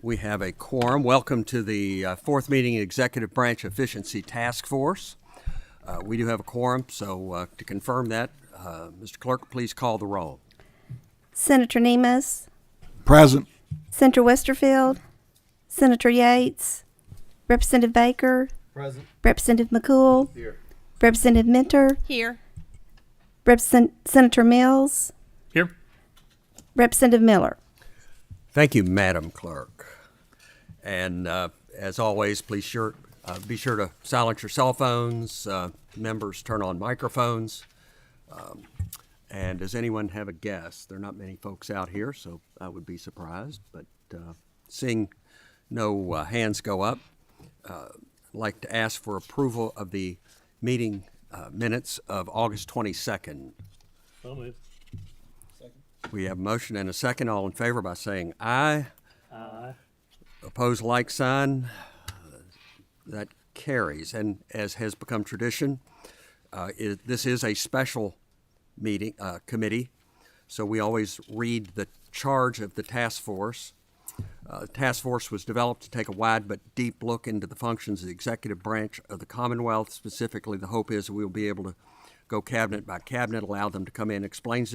We have a quorum. Welcome to the fourth meeting of Executive Branch Efficiency Task Force. We do have a quorum, so to confirm that, Mr. Clerk, please call the roll. Senator Nemes, Present. Senator Westerfield, Senator Yates, Representative Baker, Present. Representative McCool, Here. Representative Minter, Here. Senator Mills, Here. Representative Miller. Thank you, Madam Clerk. And as always, please be sure to silence your cell phones. Members, turn on microphones. And does anyone have a guess? There are not many folks out here, so I would be surprised. But seeing no hands go up, I'd like to ask for approval of the meeting minutes of August 22nd. So moved. We have a motion and a second. All in favor by saying aye. Aye. Opposed, like sign. That carries. And as has become tradition, this is a special meeting committee, so we always read the charge of the task force. The task force was developed to take a wide but deep look into the functions of the executive branch of the Commonwealth. Specifically, the hope is that we'll be able to go cabinet by cabinet, allow them to come in, explain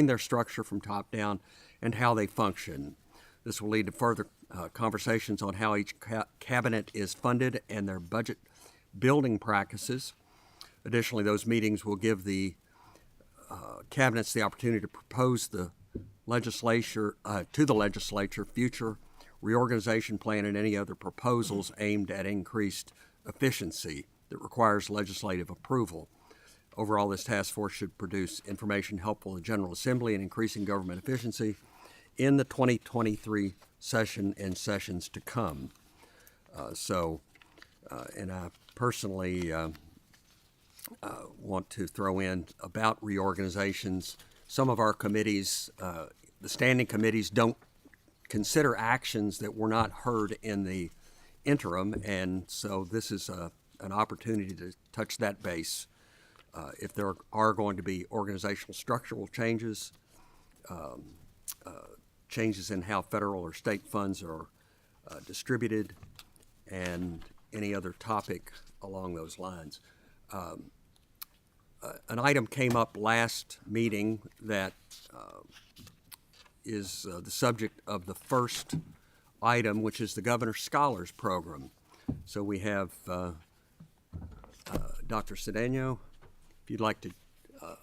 their structure from top down and how they function. This will lead to further conversations on how each cabinet is funded and their budget building practices. Additionally, those meetings will give the cabinets the opportunity to propose to the legislature future reorganization plan and any other proposals aimed at increased efficiency that requires legislative approval. Overall, this task force should produce information helpful to the General Assembly in increasing government efficiency in the 2023 session and sessions to come. And I personally want to throw in about reorganizations. Some of our committees, the standing committees, don't consider actions that were not heard in the interim, and so this is an opportunity to touch that base. If there are going to be organizational structural changes, changes in how federal or state funds are distributed, and any other topic along those lines. An item came up last meeting that is the subject of the first item, which is the Governor's Scholars Program. So we have Dr. Cedeno, if you'd like to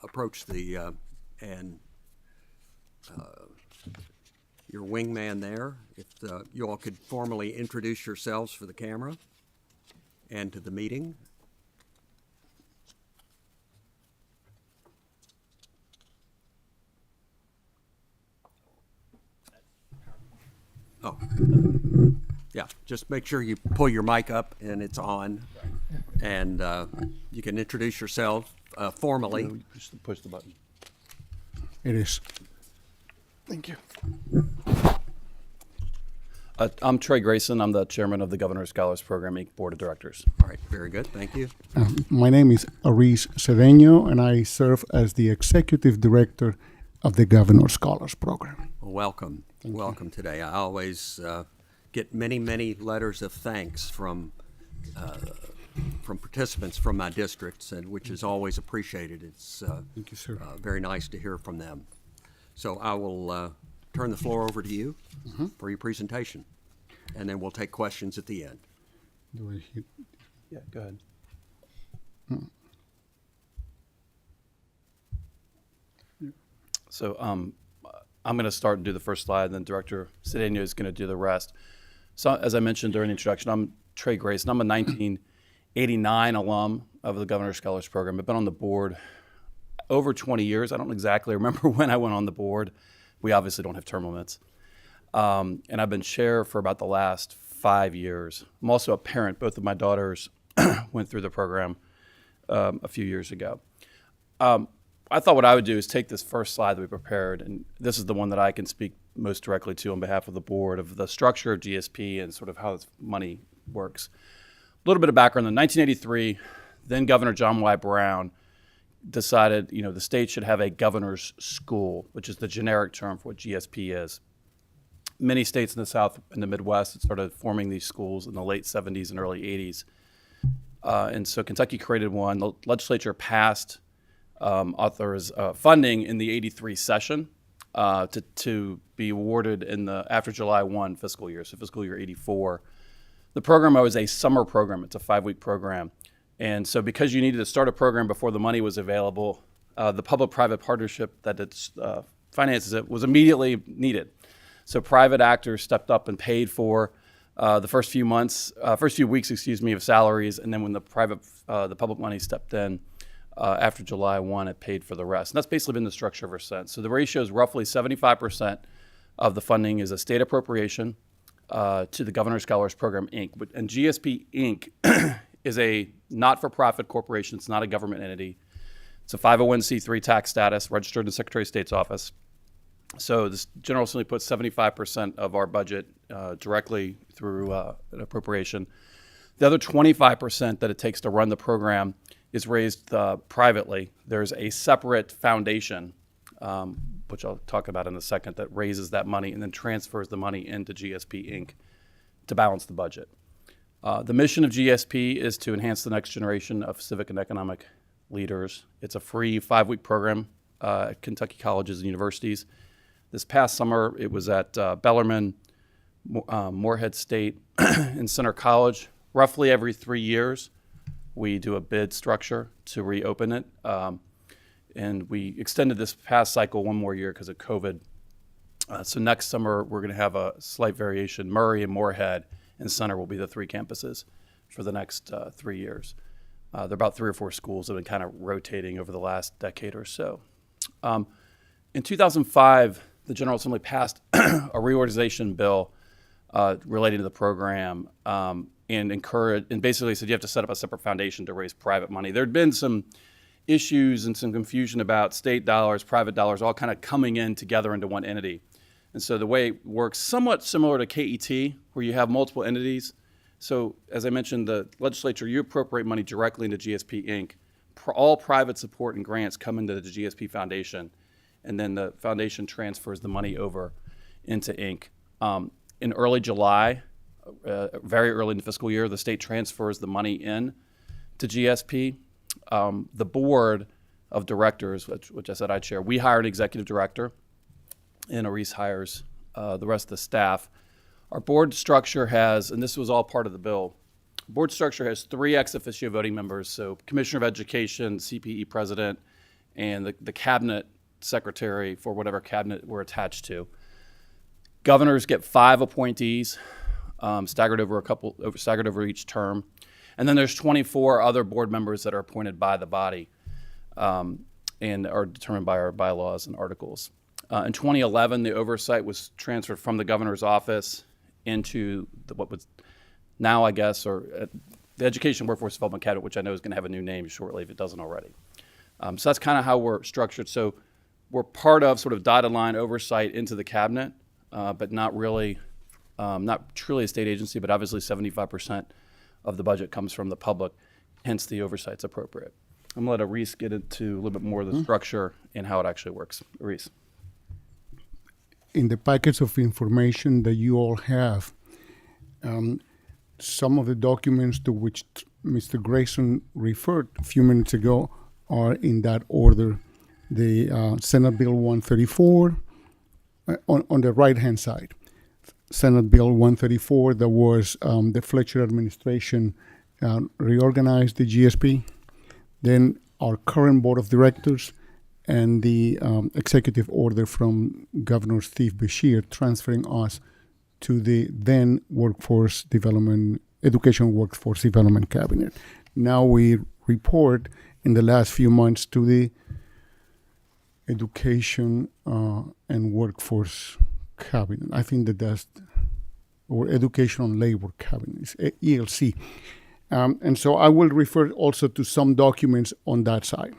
approach the your wingman there, if you all could formally introduce yourselves for the camera and to the meeting. Oh, yeah, just make sure you pull your mic up and it's on, and you can introduce yourself formally. No, just push the button. It is. Thank you. I'm Trey Grayson. I'm the chairman of the Governor's Scholars Program Inc. Board of Directors. All right, very good, thank you. My name is Aris Cedeno, and I serve as the executive director of the Governor's Scholars Program. Well, welcome today. I always get many letters of thanks from participants from my districts, and which is always appreciated. It's Thank you, sir. Very nice to hear from them. So I will turn the floor over to you for your presentation, and then we'll take questions at the end. Yeah, go ahead. So I'm going to start and do the first slide, and then Director Cedeno is going to do the rest. So as I mentioned during the introduction, I'm Trey Grayson. I'm a 1989 alum of the Governor's Scholars Program. I've been on the board over 20 years. I don't exactly remember when I went on the board. We obviously don't have term limits. And I've been chair for about the last 5 years. I'm also a parent. Both of my daughters went through the program a few years ago. I thought what I would do is take this first slide that we prepared, and this is the one that I can speak most directly to on behalf of the board, of the structure of GSP and sort of how this money works. A little bit of background. In 1983, then Governor John Y. Brown decided, the state should have a governor's school, which is the generic term for what GSP is. many states in the South and the Midwest had started forming these schools in the late 70s and early 80s. And so Kentucky created one. The legislature passed funding in the 83 session to be awarded in the after July 1 fiscal year, so fiscal year 84. The program was a summer program. It's a 5-week program. And so because you needed to start a program before the money was available, the public-private partnership that finances it was immediately needed. So private actors stepped up and paid for the first few weeks, of salaries, and then when the public money stepped in after July 1, it paid for the rest. And that's basically been the structure ever since. So the ratio is roughly 75% of the funding is a state appropriation to the Governor's Scholars Program, Inc. And GSP, Inc. is a not-for-profit corporation. It's not a government entity. It's a 501c3 tax status, registered in the Secretary of State's office. So this General Assembly puts 75% of our budget directly through an appropriation. The other 25% that it takes to run the program is raised privately. There's a separate foundation, which I'll talk about in a second, that raises that money and then transfers the money into GSP, Inc. to balance the budget. The mission of GSP is to enhance the next generation of civic and economic leaders. It's a free 5-week program at Kentucky colleges and universities. This past summer, it was at Bellarmine, Morehead State, and Center College. Roughly every 3 years, we do a bid structure to reopen it. And we extended this past cycle one more year because of COVID. So next summer, we're going to have a slight variation. Murray and Morehead and Center will be the 3 campuses for the next 3 years. There are about 3 or 4 schools that have been kind of rotating over the last decade or so. In 2005, the General Assembly passed a reorganization bill relating to the program and basically said you have to set up a separate foundation to raise private money. There had been some issues and some confusion about state dollars, private dollars, all kind of coming in together into one entity. And so the way it works, somewhat similar to KET, where you have multiple entities. So as I mentioned, the legislature, you appropriate money directly into GSP, Inc. All private support and grants come into the GSP Foundation, and then the foundation transfers the money over into Inc. In early July, very early in the fiscal year, the state transfers the money in to GSP. The board of directors, which I said I'd share, we hire an executive director, and Aris hires the rest of the staff. Our board structure has, and this was all part of the bill, board structure has 3 ex officio voting members, so Commissioner of Education, CPE president, and the cabinet secretary for whatever cabinet we're attached to. Governors get 5 appointees, staggered over each term, and then there's 24 other board members that are appointed by the body and are determined by our bylaws and articles. In 2011, the oversight was transferred from the governor's office into what was now, I guess, the Education Workforce Development Cabinet, which I know is going to have a new name shortly if it doesn't already. So that's kind of how we're structured. So we're part of sort of dotted line oversight into the cabinet, but not really, not truly a state agency, but obviously 75% of the budget comes from the public, hence the oversight's appropriate. I'm going to let Aris get into a little bit more of the structure and how it actually works. Aris. In the packets of information that you all have, some of the documents to which Mr. Grayson referred a few minutes ago are in that order. The Senate Bill 134 on the right-hand side. Senate Bill 134, that was the Fletcher administration reorganized the GSP. Then our current board of directors and the executive order from Governor Steve Beshear transferring us to the then Education Workforce Development Cabinet. Now we report in the last few months to the Education and Workforce Cabinet. I think that's, or Education and Labor Cabinet, ELC. And so I will refer also to some documents on that side.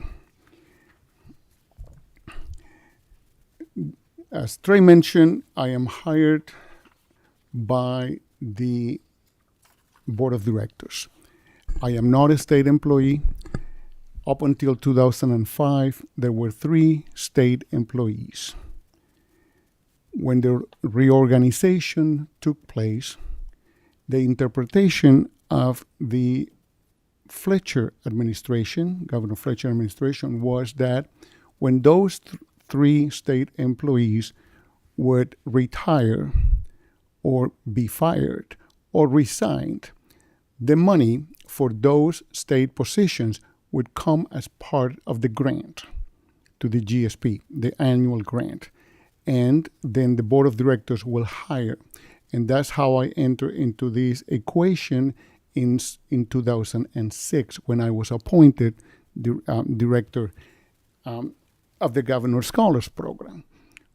As Trey mentioned, I am hired by the board of directors. I am not a state employee. Up until 2005, there were 3 state employees. when the reorganization took place, the interpretation of the Fletcher administration, Governor Fletcher administration, was that when those three state employees would retire or be fired or resigned, the money for those state positions would come as part of the grant to the GSP, the annual grant. And then the board of directors will hire. And that's how I enter into this equation in 2006 when I was appointed director of the Governor Scholars Program.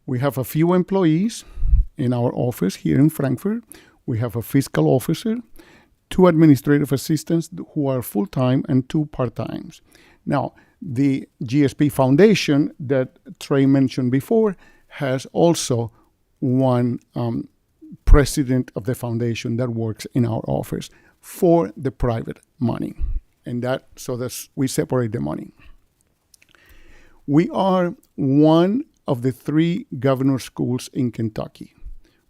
We have a few employees in our office here in Frankfurt. We have a fiscal officer, 2 administrative assistants who are full-time and 2 part-times. Now, the GSP Foundation that Trey mentioned before has also one president of the foundation that works in our office for the private money. And we separate the money. We are one of the 3 governor schools in Kentucky.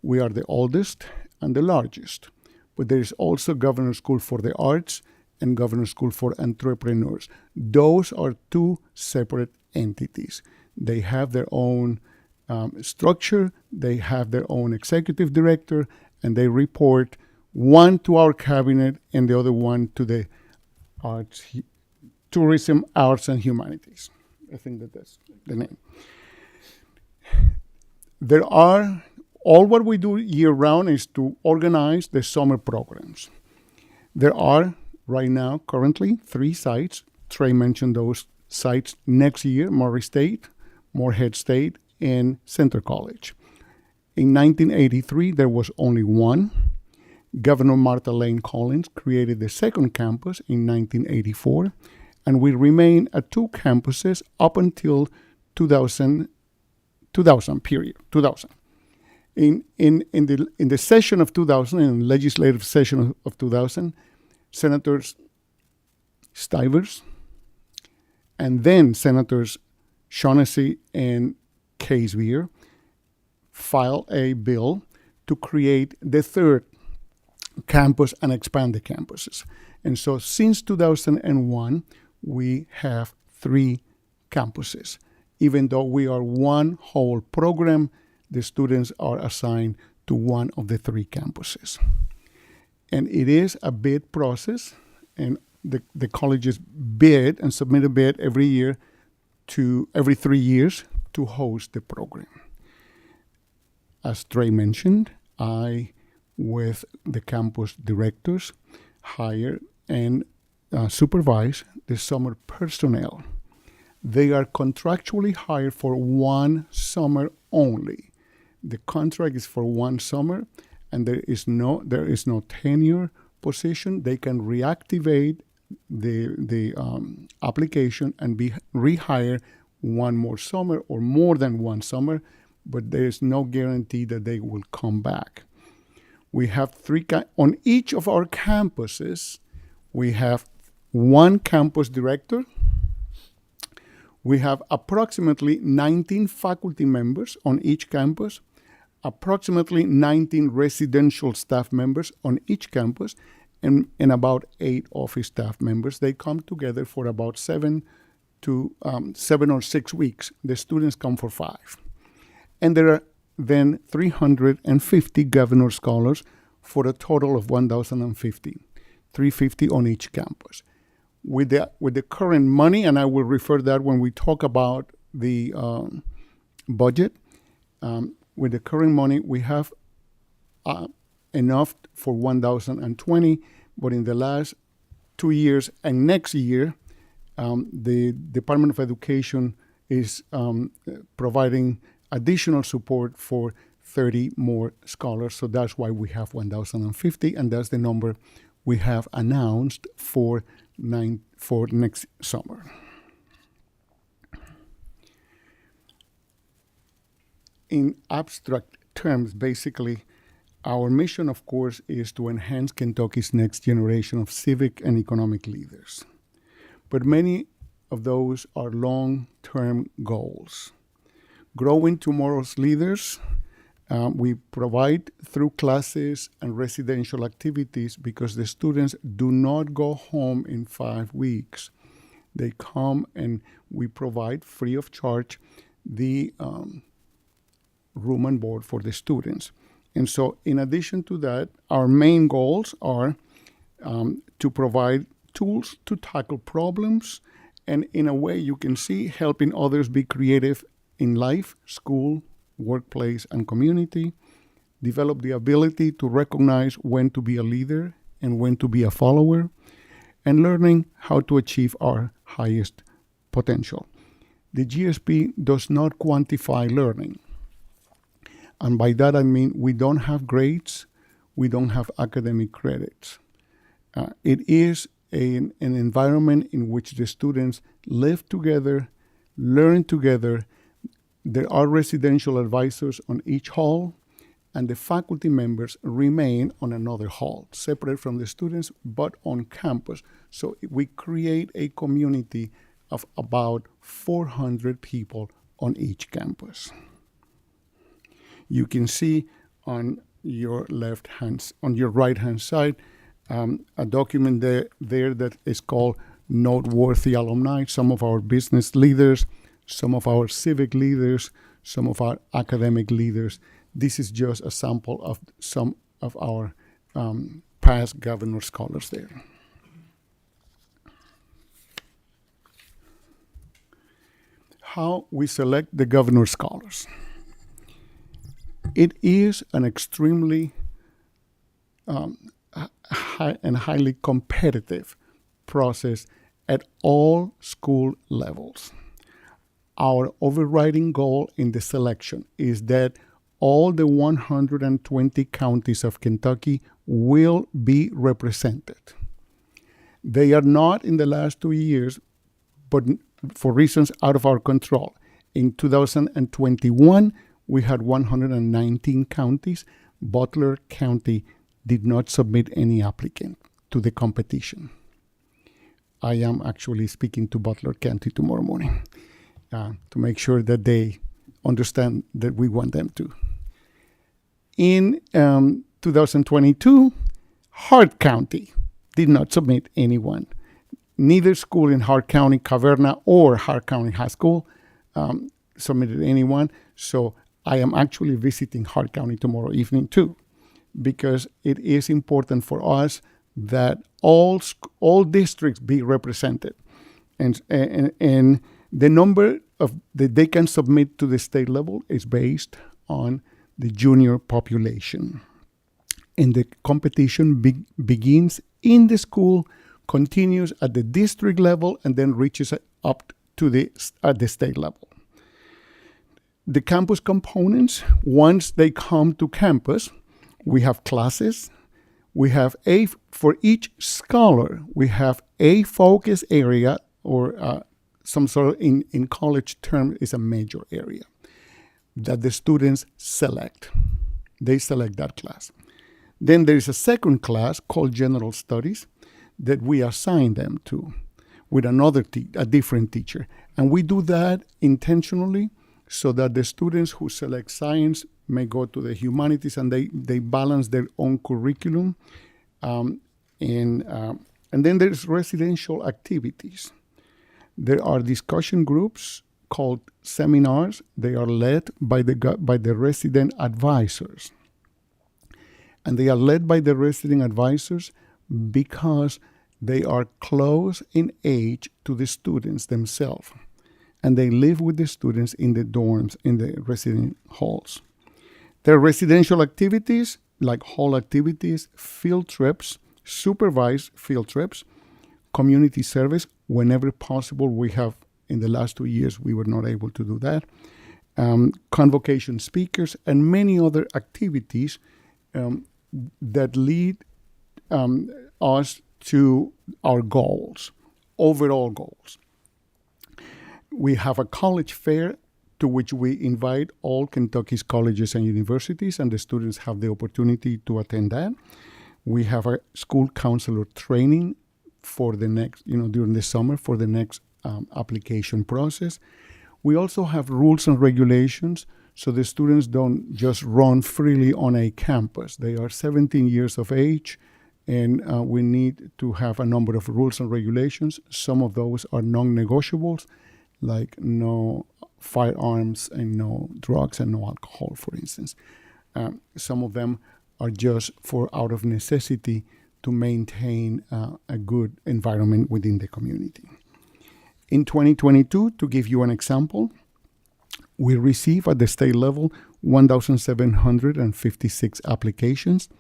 We are the oldest and the largest, but there is also Governor School for the Arts and Governor School for Entrepreneurs. Those are 2 separate entities. They have their own structure, they have their own executive director, and they report one to our cabinet and the other one to the tourism, arts, and humanities. I think that's the name. All what we do year round is to organize the summer programs. There are right now currently 3 sites. Trey mentioned those sites next year: Murray State, Morehead State, and Center College. In 1983, there was only 1. Governor Martha Lane Collins created the second campus in 1984, and we remain at 2 campuses up until 2000 period. In the session of 2000, in the legislative session of 2000, Senators Stivers and then Senators Shaughnessy and Casevier filed a bill to create the 3rd campus and expand the campuses. And so since 2001, we have 3 campuses. Even though we are one whole program, the students are assigned to one of the 3 campuses. And it is a bid process, and the colleges bid and submit a bid every 3 years to host the program. As Trey mentioned, I, with the campus directors, hire and supervise the summer personnel. They are contractually hired for 1 summer only. The contract is for 1 summer, and there is no tenure position. They can reactivate the application and be rehired 1 more summer or more than 1 summer, but there is no guarantee that they will come back. We have 3 on each of our campuses. We have 1 campus director. We have approximately 19 faculty members on each campus, approximately 19 residential staff members on each campus, and about 8 office staff members. They come together for about 7 or 6 weeks. The students come for 5. And there are then 350 governor scholars for a total of 1,050, 350 on each campus. With the current money, and I will refer that when we talk about the budget, with the current money, we have enough for 1,020, but in the last 2 years and next year, the Department of Education is providing additional support for 30 more scholars. So that's why we have 1,050, and that's the number we have announced for next summer. In abstract terms, basically, our mission, of course, is to enhance Kentucky's next generation of civic and economic leaders. But many of those are long-term goals. Growing tomorrow's leaders We provide through classes and residential activities because the students do not go home in 5 weeks. They come and we provide free of charge the room and board for the students. And so in addition to that, our main goals are to provide tools to tackle problems, and in a way you can see helping others be creative in life, school, workplace, and community, develop the ability to recognize when to be a leader and when to be a follower, and learning how to achieve our highest potential. The GSP does not quantify learning. And by that I mean we don't have grades, we don't have academic credits. It is an environment in which the students live together, learn together. There are residential advisors on each hall, and the faculty members remain on another hall, separate from the students, but on campus. So we create a community of about 400 people on each campus. You can see on your right hand side, a document there that is called Noteworthy Alumni, some of our business leaders, some of our civic leaders, some of our academic leaders. This is just a sample of some of our past Governor Scholars there. How we select the Governor Scholars. It is an extremely highly competitive process at all school levels. Our overriding goal in the selection is that all the 120 counties of Kentucky will be represented. They are not in the last 2 years, but for reasons out of our control. In 2021, we had 119 counties. Butler County did not submit any applicant to the competition. I am actually speaking to Butler County tomorrow morning to make sure that they understand that we want them to. In 2022, Hart County did not submit anyone. Neither school in Hart County, Caverna, or Hart County High School submitted anyone. So I am actually visiting Hart County tomorrow evening too, because it is important for us that all districts be represented, and the number of that they can submit to the state level is based on the junior population, and the competition begins in the school, continues at the district level, and then reaches up to at the state level. The campus components, once they come to campus, we have classes. We have for each scholar, we have a focus area, or some sort of, in college term, is a major area that the students select. They select that class. Then there is a second class called General Studies that we assign them to with a different teacher. And we do that intentionally so that the students who select science may go to the humanities, and they balance their own curriculum. And then there's residential activities. There are discussion groups called seminars. They are led by the resident advisors. And they are led by the resident advisors because they are close in age to the students themselves. And they live with the students in the dorms, in the resident halls. There are residential activities like hall activities, field trips, supervised field trips, community service. Whenever possible, we have, in the last 2 years, we were not able to do that. Convocation speakers, and many other activities that lead us to our goals, overall goals. We have a college fair to which we invite all Kentucky's colleges and universities, and the students have the opportunity to attend that. We have a school counselor training for the next, during the summer for the next application process. We also have rules and regulations So the students don't just run freely on a campus. They are 17 years of age, and we need to have a number of rules and regulations. Some of those are non-negotiables, like no firearms and no drugs and no alcohol, for instance. Some of them are just for out of necessity to maintain a good environment within the community. In 2022, to give you an example, we received at the state level 1,756 applications,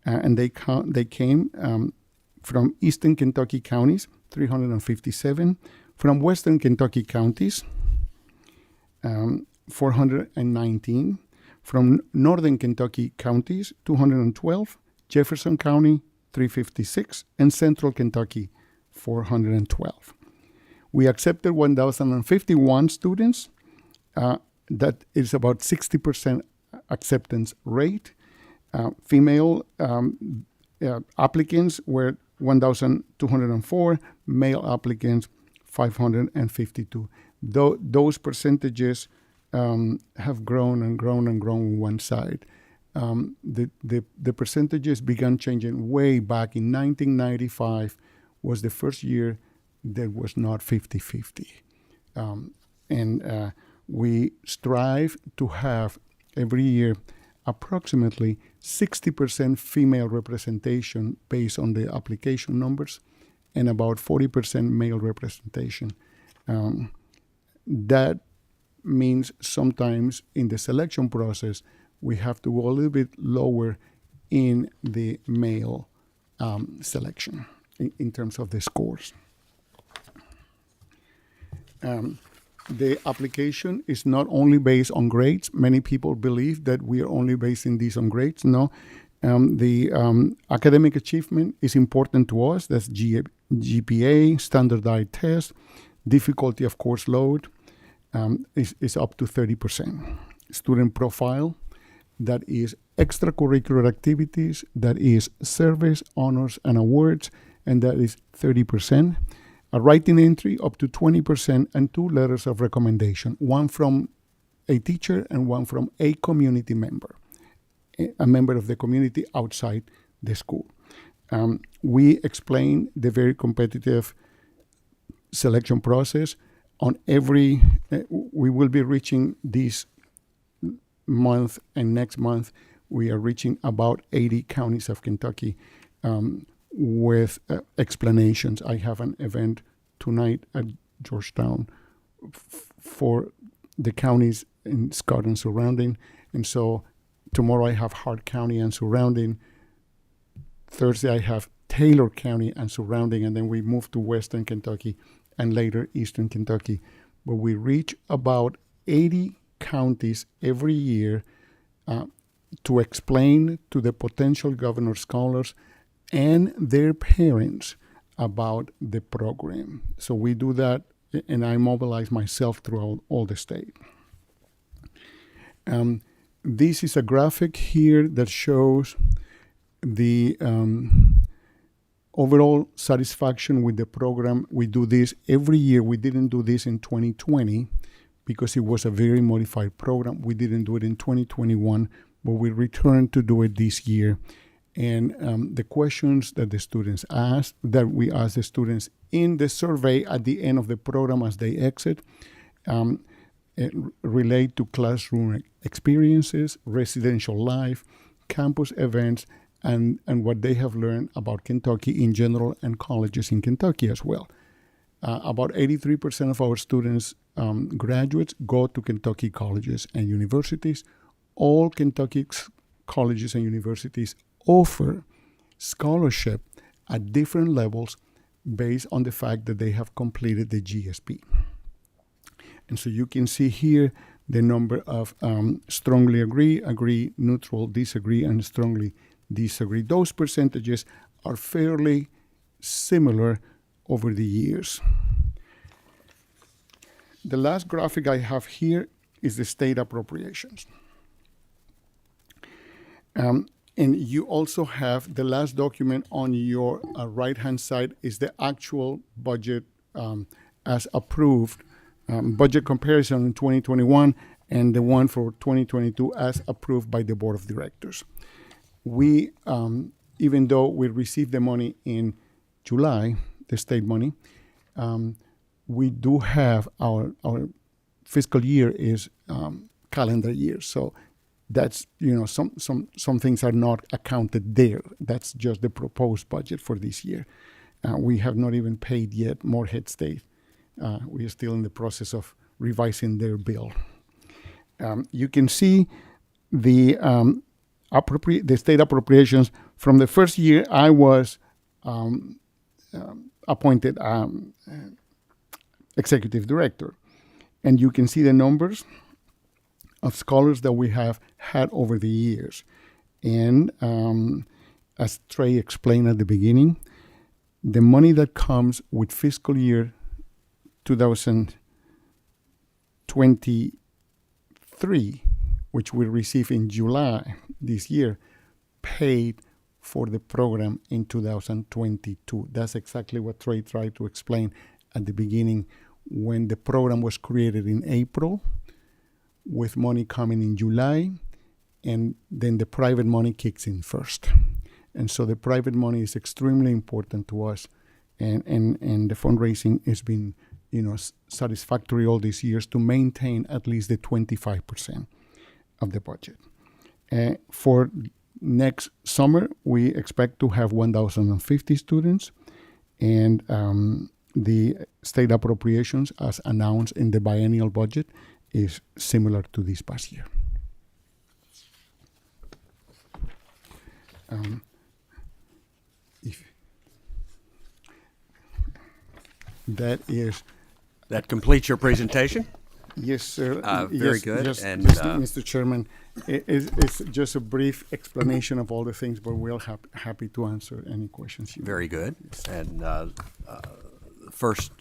and they came from Eastern Kentucky counties, 357, from Western Kentucky counties, 419, from Northern Kentucky counties, 212, Jefferson County, 356, and Central Kentucky, 412. We accepted 1,051 students. That is about 60% acceptance rate. Female applicants were 1,204, male applicants 552. Those percentages have grown and grown and grown on one side. The percentages began changing way back in 1995 was the first year that was not 50-50. We strive to have every year approximately 60% female representation based on the application numbers and about 40% male representation. That means sometimes in the selection process, we have to go a little bit lower in the male selection in terms of the scores. The application is not only based on grades. Many people believe that we are only basing these on grades. No, the academic achievement is important to us. That's GPA, standardized test, difficulty of course load is up to 30%. Student profile, that is extracurricular activities, that is service, honors, and awards, and that is 30%. A writing entry up to 20%, and 2 letters of recommendation, one from a teacher and one from a community member, a member of the community outside the school. We explain the very competitive selection process on every, we will be reaching this month and next month, we are reaching about 80 counties of Kentucky with explanations. I have an event tonight at Georgetown for the counties in Scott and surrounding. And so tomorrow I have Hart County and surrounding. Thursday I have Taylor County and surrounding, and then we move to Western Kentucky and later Eastern Kentucky. But we reach about 80 counties every year to explain to the potential governor scholars and their parents about the program. So we do that, and I mobilize myself throughout all the state. This is a graphic here that shows the overall satisfaction with the program. We do this every year. We didn't do this in 2020 because it was a very modified program. We didn't do it in 2021, but we returned to do it this year. And the questions that the students asked, that we ask the students in the survey at the end of the program as they exit, relate to classroom experiences, residential life, campus events, and what they have learned about Kentucky in general and colleges in Kentucky as well. About 83% of our students, graduates, go to Kentucky colleges and universities. All Kentucky colleges and universities offer scholarship at different levels based on the fact that they have completed the GSP. And so you can see here the number of strongly agree, neutral, disagree, and strongly disagree. Those percentages are fairly similar over the years. The last graphic I have here is the state appropriations. And you also have the last document on your right-hand side is the actual budget as approved, budget comparison in 2021 and the one for 2022 as approved by the Board of Directors. We, even though we received the money in July, the state money, we do have our fiscal year is calendar year. So that's, some things are not accounted there. That's just the proposed budget for this year. We have not even paid yet Morehead State. We are still in the process of revising their bill. You can see the state appropriations from the first year I was appointed executive director. And you can see the numbers of scholars that we have had over the years. And as Trey explained at the beginning, the money that comes with fiscal year 2023, which we receive in July this year, paid for the program in 2022. That's exactly what Trey tried to explain at the beginning, when the program was created in April, with money coming in July, and then the private money kicks in first. And so the private money is extremely important to us, and the fundraising has been, satisfactory all these years to maintain at least the 25% of the budget. For next summer, we expect to have 1,050 students, and the state appropriations, as announced in the biennial budget, is similar to this past year. That completes your presentation. Yes, sir. Very Yes, good. Just, And, Mr. Chairman, it's just a brief explanation of all the things, but we'll happy to answer any questions you Very good. And the first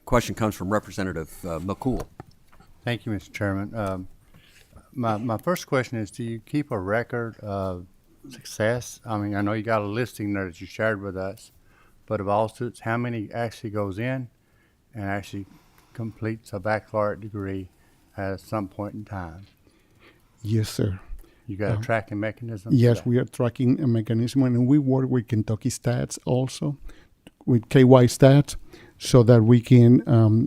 question comes from Representative McCool. Thank you, Mr. Chairman. My first question is, do you keep a record of success? I mean, I know you got a listing there that you shared with us, but of all students, how many actually goes in and actually completes a baccalaureate degree at some point in time? Yes, sir. You got a tracking mechanism? Yes, for that? we are tracking a mechanism, and we work with Kentucky Stats also, with KY Stats, so that we can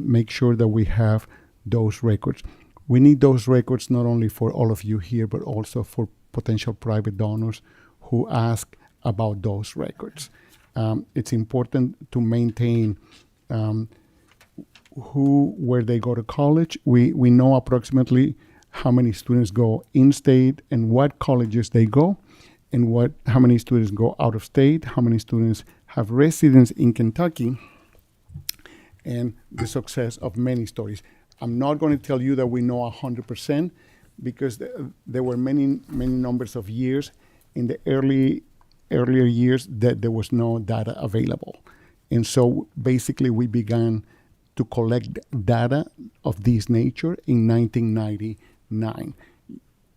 make sure that we have those records. We need those records not only for all of you here, but also for potential private donors who ask about those records. It's important to maintain where they go to college. We know approximately how many students go in-state and what colleges they go, and how many students go out of state, how many students have residence in Kentucky, and the success of many stories. I'm not going to tell you that we know 100%, because there were many numbers of years in the earlier years that there was no data available. And so basically we began to collect data of this nature in 1999.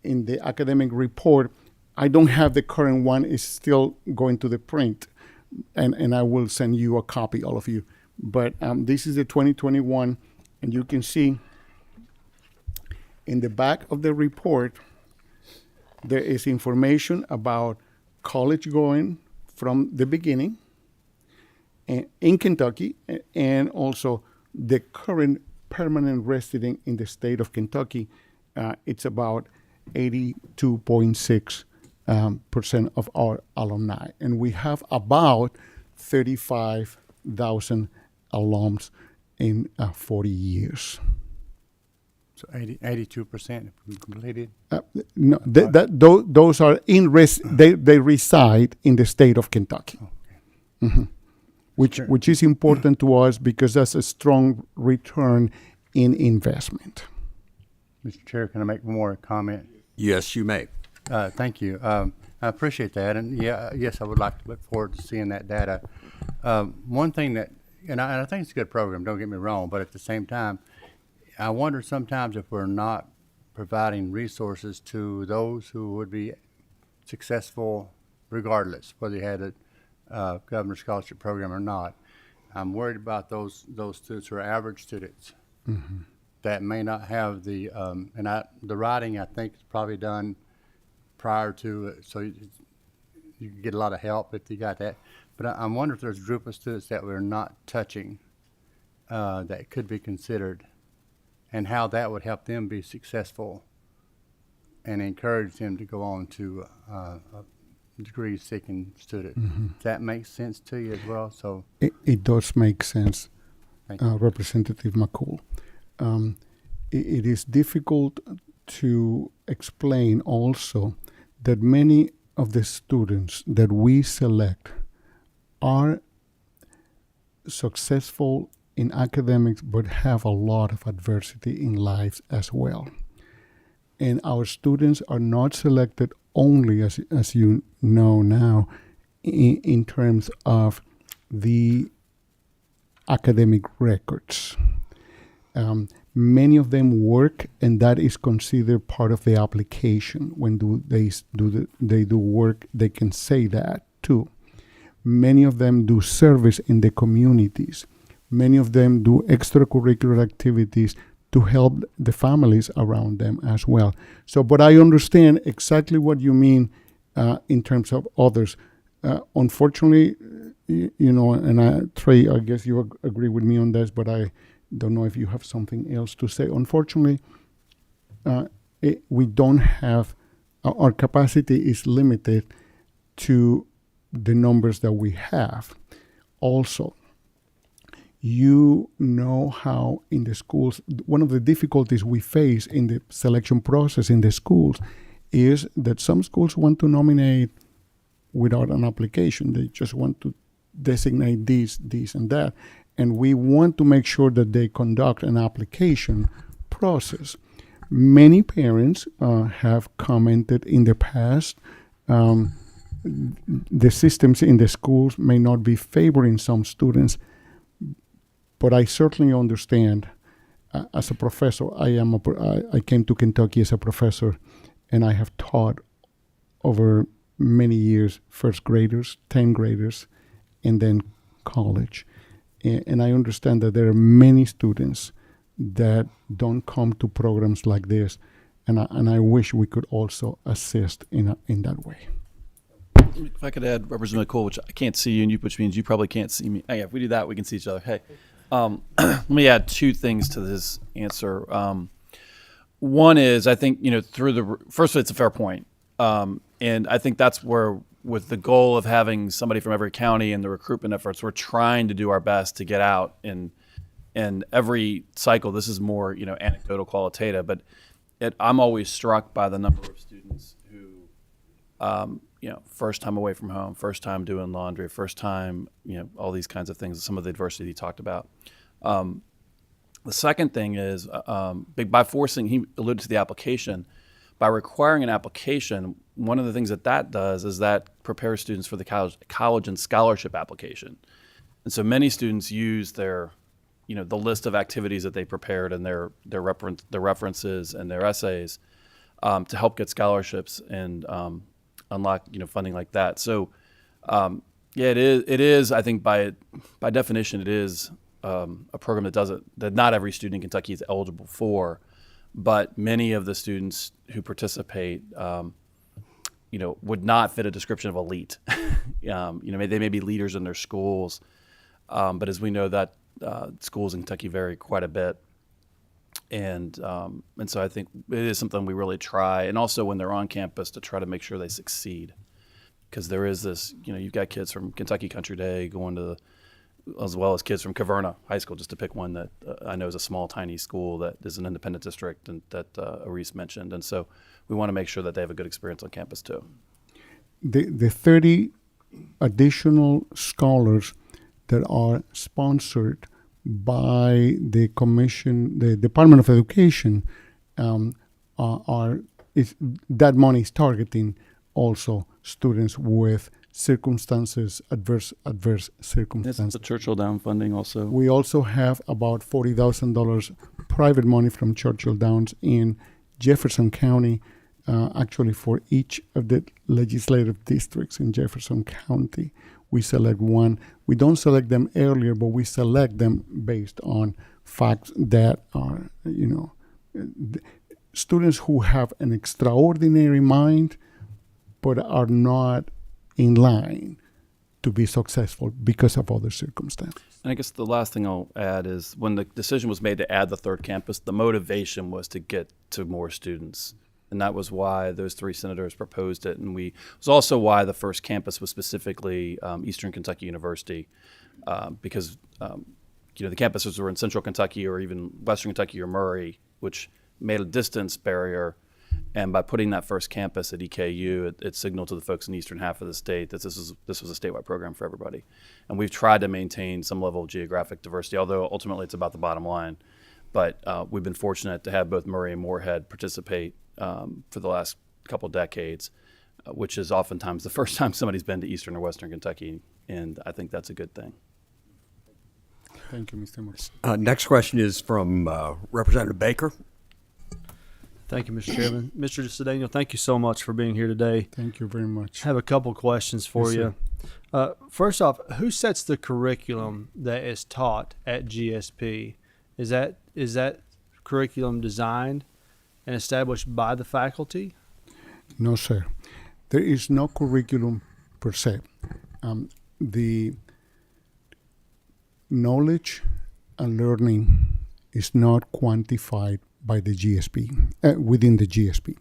In the academic report, I don't have the current one, it's still going to the print, and I will send you a copy, all of you. But this is the 2021, and you can see in the back of the report, there is information about college going from the beginning in Kentucky, and also the current permanent resident in the state of Kentucky. It's about 82.6% of our alumni. And we have about 35,000 alums in 40 years. So 82% completed? No, those are they reside in the state of Kentucky. Okay. Which is important to us, because that's a strong return in investment. Mr. Chair, can I make one more comment? Yes, you may. Thank you. I appreciate that. And yes, I would like to look forward to seeing that data. One thing that, and I think it's a good program, don't get me wrong, but at the same time, I wonder sometimes if we're not providing resources to those who would be successful regardless, whether you had a governor's scholarship program or not. I'm worried about those students who are average students. Mm-hmm. that may not have the, the writing, I think, is probably done prior to, so you can get a lot of help if you got that. But I'm wondering if there's a group of students that we're not touching that could be considered, and how that would help them be successful and encourage them to go on to a degree-seeking student. Does that make sense to you as well? So It does make sense, Thank you. Representative McCool. It is difficult to explain also that many of the students that we select are successful in academics but have a lot of adversity in life as well. And our students are not selected only, as you know now, in terms of the academic records. Many of them work, and that is considered part of the application. When they do work, they can say that too. Many of them do service in the communities. Many of them do extracurricular activities to help the families around them as well. So, but I understand exactly what you mean in terms of others. Unfortunately, and Trey, I guess you agree with me on this, but I don't know if you have something else to say. Unfortunately, we don't have, our capacity is limited to the numbers that we have. Also, you know how in the schools, one of the difficulties we face in the selection process in the schools is that some schools want to nominate without an application. They just want to designate this, and that. And we want to make sure that they conduct an application process. Many parents have commented in the past, the systems in the schools may not be favoring some students, but I certainly understand. As a professor, I came to Kentucky as a professor, and I have taught over many years first graders, 10th graders, and then college. And I understand that there are many students that don't come to programs like this, and I wish we could also assist in that way. If I could add, Representative McCool, which I can't see you, which means you probably can't see me. Oh, yeah, if we do that, we can see each other. Hey, let me add two things to this answer. One is, I think, first, it's a fair point. And I think that's where, with the goal of having somebody from every county and the recruitment efforts, we're trying to do our best to get out in every cycle. This is more, anecdotal, qualitative, but I'm always struck by the number of students who, first time away from home, first time doing laundry, first time, all these kinds of things, some of the adversity he talked about. The second thing is, by forcing, he alluded to the application, by requiring an application, one of the things that does is that prepares students for the college and scholarship application. And so many students use their, the list of activities that they prepared and their references and their essays to help get scholarships and unlock, funding like that. So, it is, I think by definition, it is a program that not every student in Kentucky is eligible for. But many of the students who participate, would not fit a description of elite. They may be leaders in their schools, but as we know, that schools in Kentucky vary quite a bit, and so I think it is something we really try, and also when they're on campus to try to make sure they succeed, because there is this, you've got kids from Kentucky Country Day going to as well as kids from Caverna High School, just to pick one that I know is a small, tiny school that is an independent district and that Aris mentioned. And so we want to make sure that they have a good experience on campus too. The 30 additional scholars that are sponsored by the commission, the Department of Education, that money is targeting also students with circumstances, adverse circumstances. That's the Churchill Down funding also. We also have about $40,000 private money from Churchill Downs in Jefferson County, actually for each of the legislative districts in Jefferson County. We select one. We don't select them earlier, but we select them based on facts that are, students who have an extraordinary mind but are not in line to be successful because of other circumstances. And I guess the last thing I'll add is when the decision was made to add the third campus, the motivation was to get to more students. And that was why those three senators proposed it. And it was also why the first campus was specifically Eastern Kentucky University, because the campuses were in Central Kentucky or even Western Kentucky or Murray, which made a distance barrier. And by putting that first campus at EKU, it signaled to the folks in the eastern half of the state that this was a statewide program for everybody. And we've tried to maintain some level of geographic diversity, although ultimately it's about the bottom line. But we've been fortunate to have both Murray and Moorhead participate for the last couple decades, which is oftentimes the first time somebody's been to Eastern or Western Kentucky, and I think that's a good thing. Thank you, Mr. Morris. Next question is from Representative Baker. Thank you, Mr. Chairman. Mr. Cedeno, thank you so much for being here today. Thank you very much. I have a couple questions for Yes, you. First off, who sets the curriculum that is taught at GSP? Is that curriculum designed and established by the faculty? No, sir. There is no curriculum per se. The knowledge and learning is not quantified by the GSP, within the GSP.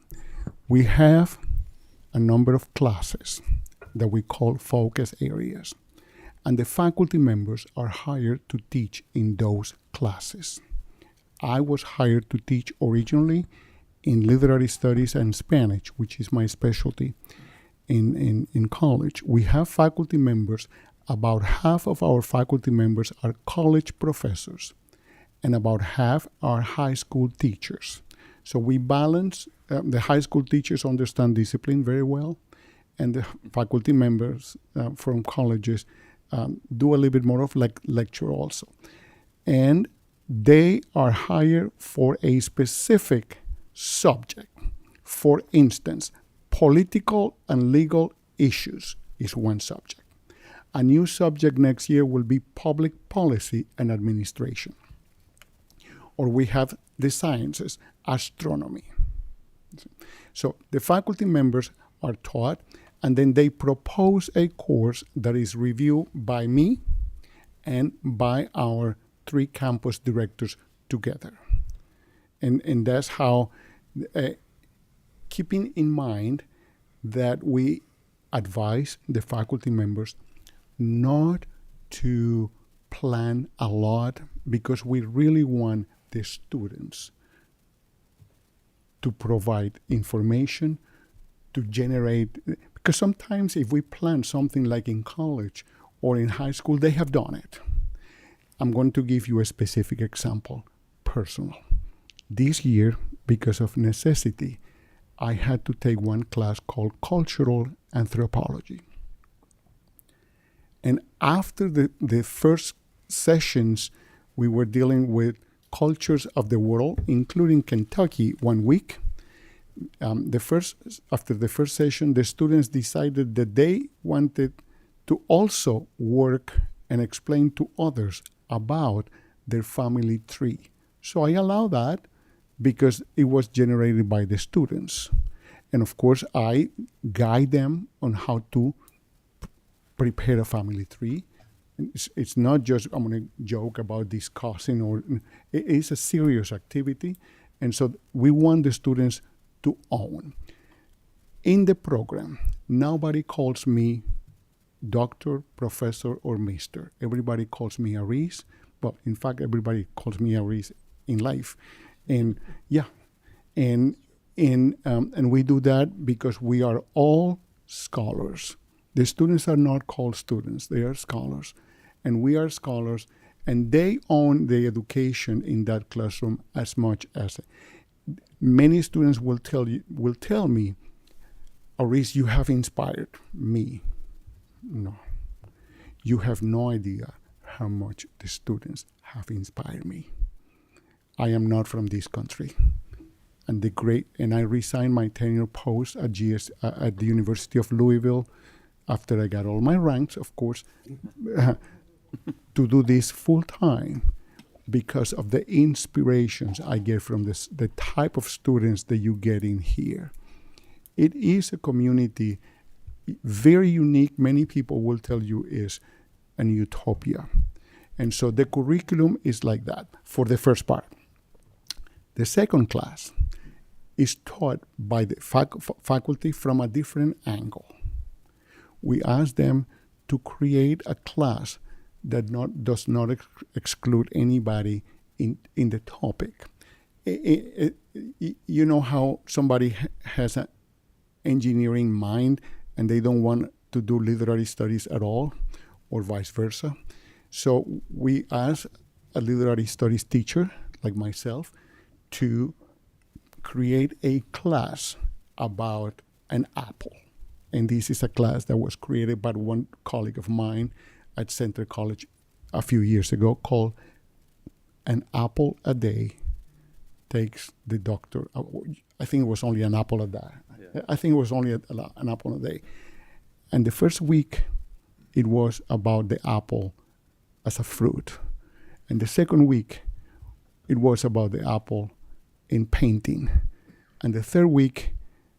We have a number of classes that we call focus areas, and the faculty members are hired to teach in those classes. I was hired to teach originally in literary studies and Spanish, which is my specialty in college. We have faculty members. About half of our faculty members are college professors, and about half are high school teachers. So we balance, the high school teachers understand discipline very well, and the faculty members from colleges do a little bit more of lecture also. And they are hired for a specific subject. For instance, political and legal issues is one subject. A new subject next year will be public policy and administration. Or we have the sciences, astronomy. So the faculty members are taught, and then they propose a course that is reviewed by me and by our three campus directors together. And that's how, keeping in mind that we advise the faculty members not to plan a lot, because we really want the students to provide information, to generate, because sometimes if we plan something like in college or in high school, they have done it. I'm going to give you a specific example, personal. This year, because of necessity, I had to take one class called Cultural Anthropology. And after the first sessions, we were dealing with cultures of the world, including Kentucky, 1 week. After the first session, the students decided that they wanted to also work and explain to others about their family tree. So I allow that because it was generated by the students. And of course, I guide them on how to prepare a family tree. It's not just, I'm going to joke about discussing, or it is a serious activity. And so we want the students to own. In the program, nobody calls me doctor, professor, or mister. Everybody calls me Aris. Well, in fact, everybody calls me Aris in life. And yeah, and we do that because we are all scholars. The students are not called students, they are scholars. And we are scholars, and they own the education in that classroom as much as many students will tell me, Aris, you have inspired me. No, you have no idea how much the students have inspired me. I am not from this country. And I resigned my tenure post at the University of Louisville after I got all my ranks, of course, to do this full time. because of the inspirations I get from this, the type of students that you get in here. It is a community very unique. Many people will tell you is an utopia. And so the curriculum is like that for the first part. The second class is taught by the faculty from a different angle. We ask them to create a class that does not exclude anybody in the topic. You know how somebody has an engineering mind and they don't want to do literary studies at all, or vice versa. So we ask a literary studies teacher like myself to create a class about an apple. And this is a class that was created by one colleague of mine at Center College a few years ago, called An Apple a Day Takes the Doctor. I think it was only an apple a day. Yeah. I think it was only an apple a day. And the first week, it was about the apple as a fruit. And the second week, it was about the apple in painting. And the third week,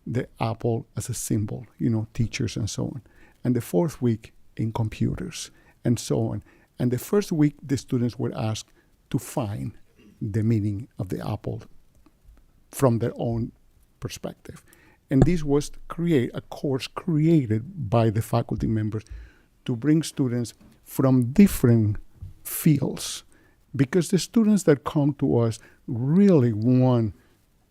the apple as a symbol, teachers and so on. And the fourth week, in computers and so on. And the first week, the students were asked to find the meaning of the apple from their own perspective. And this was a course created by the faculty members to bring students from different fields, because the students that come to us really want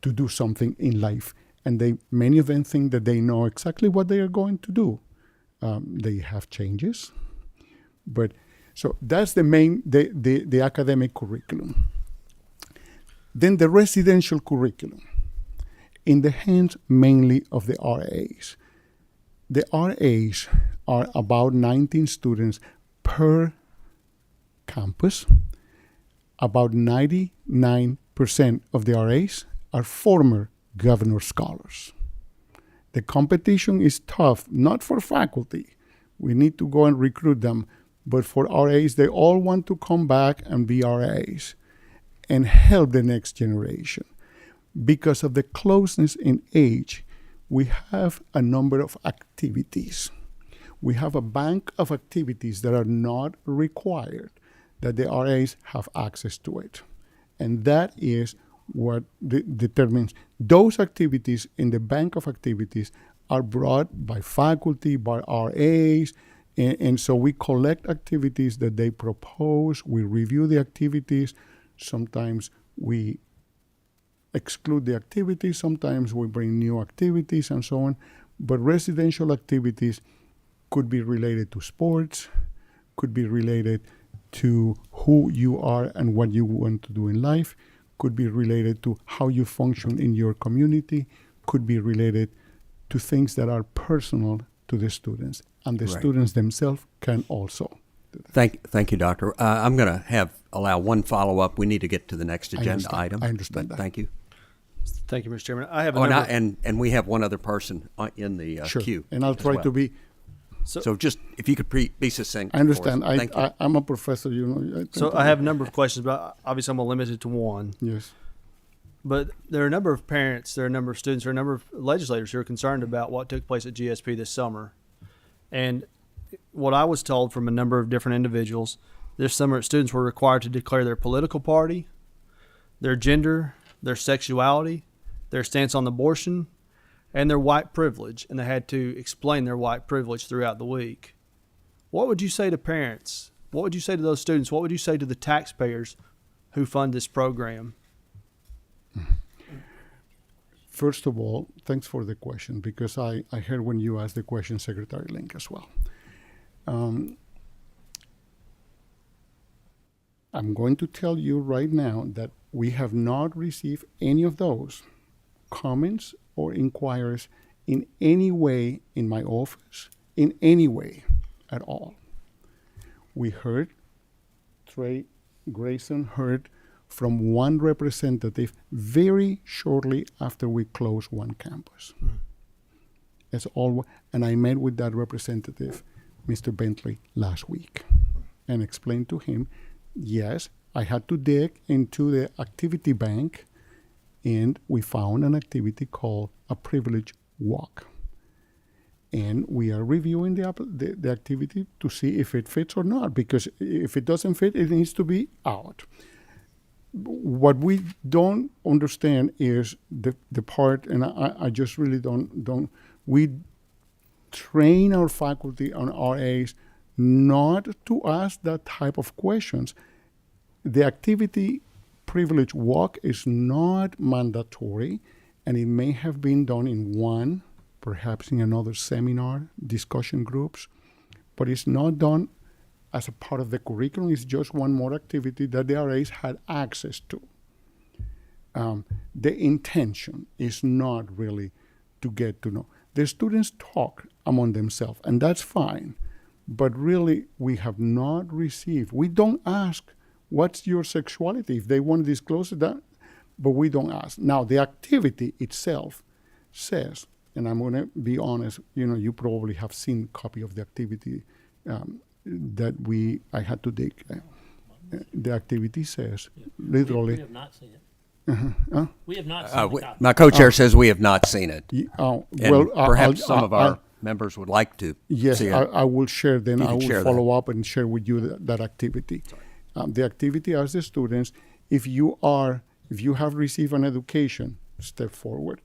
to do something in life, and many of them think that they know exactly what they are going to do. They have changes, but so that's the academic curriculum. Then the residential curriculum, in the hands mainly of the RAs. The RAs are about 19 students per campus. About 99% of the RAs are former governor scholars. The competition is tough, not for faculty. We need to go and recruit them, but for RAs, they all want to come back and be RAs and help the next generation. Because of the closeness in age, we have a number of activities. We have a bank of activities that are not required, that the RAs have access to it. And that is what determines those activities in the bank of activities are brought by faculty, by RAs, and so we collect activities that they propose, we review the activities, sometimes we exclude the activities, sometimes we bring new activities and so on, but residential activities could be related to sports, could be related to who you are and what you want to do in life, could be related to how you function in your community, could be related to things that are personal to the students, and the Right. students themselves can also do that. Thank you, Doctor. I'm going to allow one follow-up. We need to get to the next agenda item. I understand but that. Thank you. Thank you, Mr. Chairman. I have a Oh, number. and we have one other person in the Sure, queue. and I'll as try well. to be. So just, if you could be succinct. I understand. for us. Thank you. I'm a professor, I tend So to- I have a number of questions, but obviously I'm going to limit it to one. Yes. But there are a number of parents, there are a number of students, there are a number of legislators who are concerned about what took place at GSP this summer. And what I was told from a number of different individuals, this summer students were required to declare their political party, their gender, their sexuality, their stance on abortion, and their white privilege. And they had to explain their white privilege throughout the week. What would you say to parents? What would you say to those students? What would you say to the taxpayers who fund this program? First of all, thanks for the question, because I heard when you asked the question, Secretary Link, as well. I'm going to tell you right now that we have not received any of those comments or inquiries in any way in my office, in any way at all. We heard, Trey Grayson heard from one representative very shortly after we closed one campus. That's all, and I met with that representative, Mr. Bentley, last week, and explained to him, yes, I had to dig into the activity bank, and we found an activity called a privilege walk. And we are reviewing the activity to see if it fits or not, because if it doesn't fit, it needs to be out. What we don't understand is the part, and I just really don't, we train our faculty and RAs not to ask that type of questions. The activity privilege walk is not mandatory, and it may have been done in one, perhaps in another seminar, discussion groups, but it's not done as a part of the curriculum. It's just one more activity that the RAs had access to. The intention is not really to get to know. The students talk among themselves, and that's fine, but really we have not received, we don't ask, what's your sexuality? If they want to disclose that, but we don't ask. Now, the activity itself says, and I'm going to be honest, you probably have seen a copy of the activity that I had to dig. The activity says, literally. We have not seen it. Huh? We have not seen the copy. My co-chair says we have not seen it. And Well, perhaps some of our members would like to yes, see it. I will share. Then You I can will share follow up and share with you that activity. The activity asks the students, if you have received an education, step forward.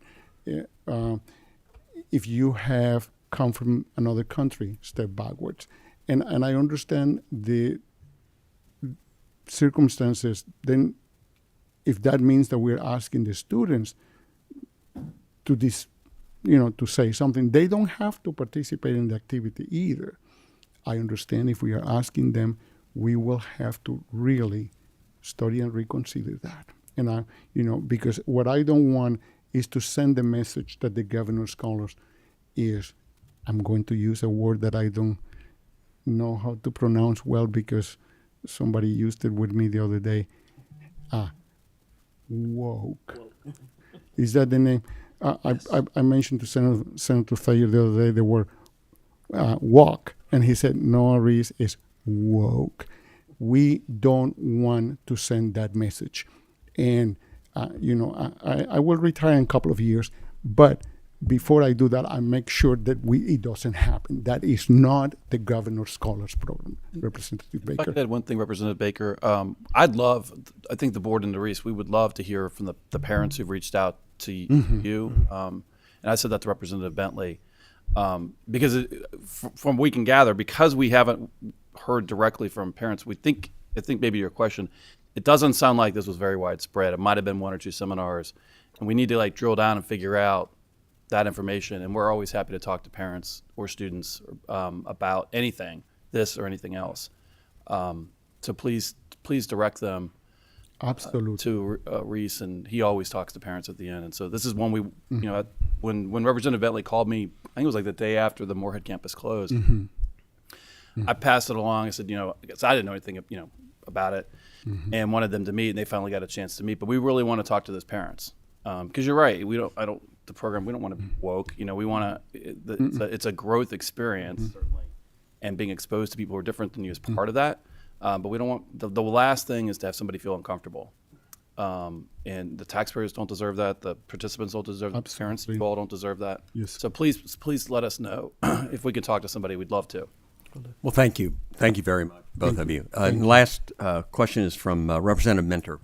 If you have come from another country, step backwards. And I understand the circumstances. Then, if that means that we're asking the students to say something, they don't have to participate in the activity either. I understand if we are asking them, we will have to really study and reconsider that. And because what I don't want is to send the message that the governor's scholars is, I'm going to use a word that I don't know how to pronounce well because somebody used it with me the other day. Woke. Is that the name? I mentioned to Senator Thayer the other day the word walk, and he said, no, Reese, is woke. We don't want to send that message. And, I will retire in a couple of years, but before I do that, I make sure that it doesn't happen. That is not the Governor's Scholars Program, Representative If I Baker. could add one thing, Representative Baker, I think the board and Reese, we would love to hear from the parents who've reached out to you. And I said that to Representative Bentley, because from what we can gather, because we haven't heard directly from parents, I think maybe your question, it doesn't sound like this was very widespread. It might have been one or two seminars, and we need to drill down and figure out that information. And we're always happy to talk to parents or students about anything, this or anything else. So please direct them Absolutely. to Reese, and he always talks to parents at the end. And so this is one when Representative Bentley called me, I think it was the day after the Moorhead campus closed. I passed it along. I said, because I didn't know anything, about it, and wanted them to meet, and they finally got a chance to meet. But we really want to talk to those parents, because you're right. We don't want to be woke. We want to. It's a growth experience, certainly, and being exposed to people who are different than you is part of that. But we don't want the last thing is to have somebody feel uncomfortable. And the taxpayers don't deserve that. The participants don't deserve that. The parents, you all don't deserve that. Yes. So please let us know if we can talk to somebody. We'd love to. Well, thank you. Thank you very much, both of you. And last question is from Representative Minter.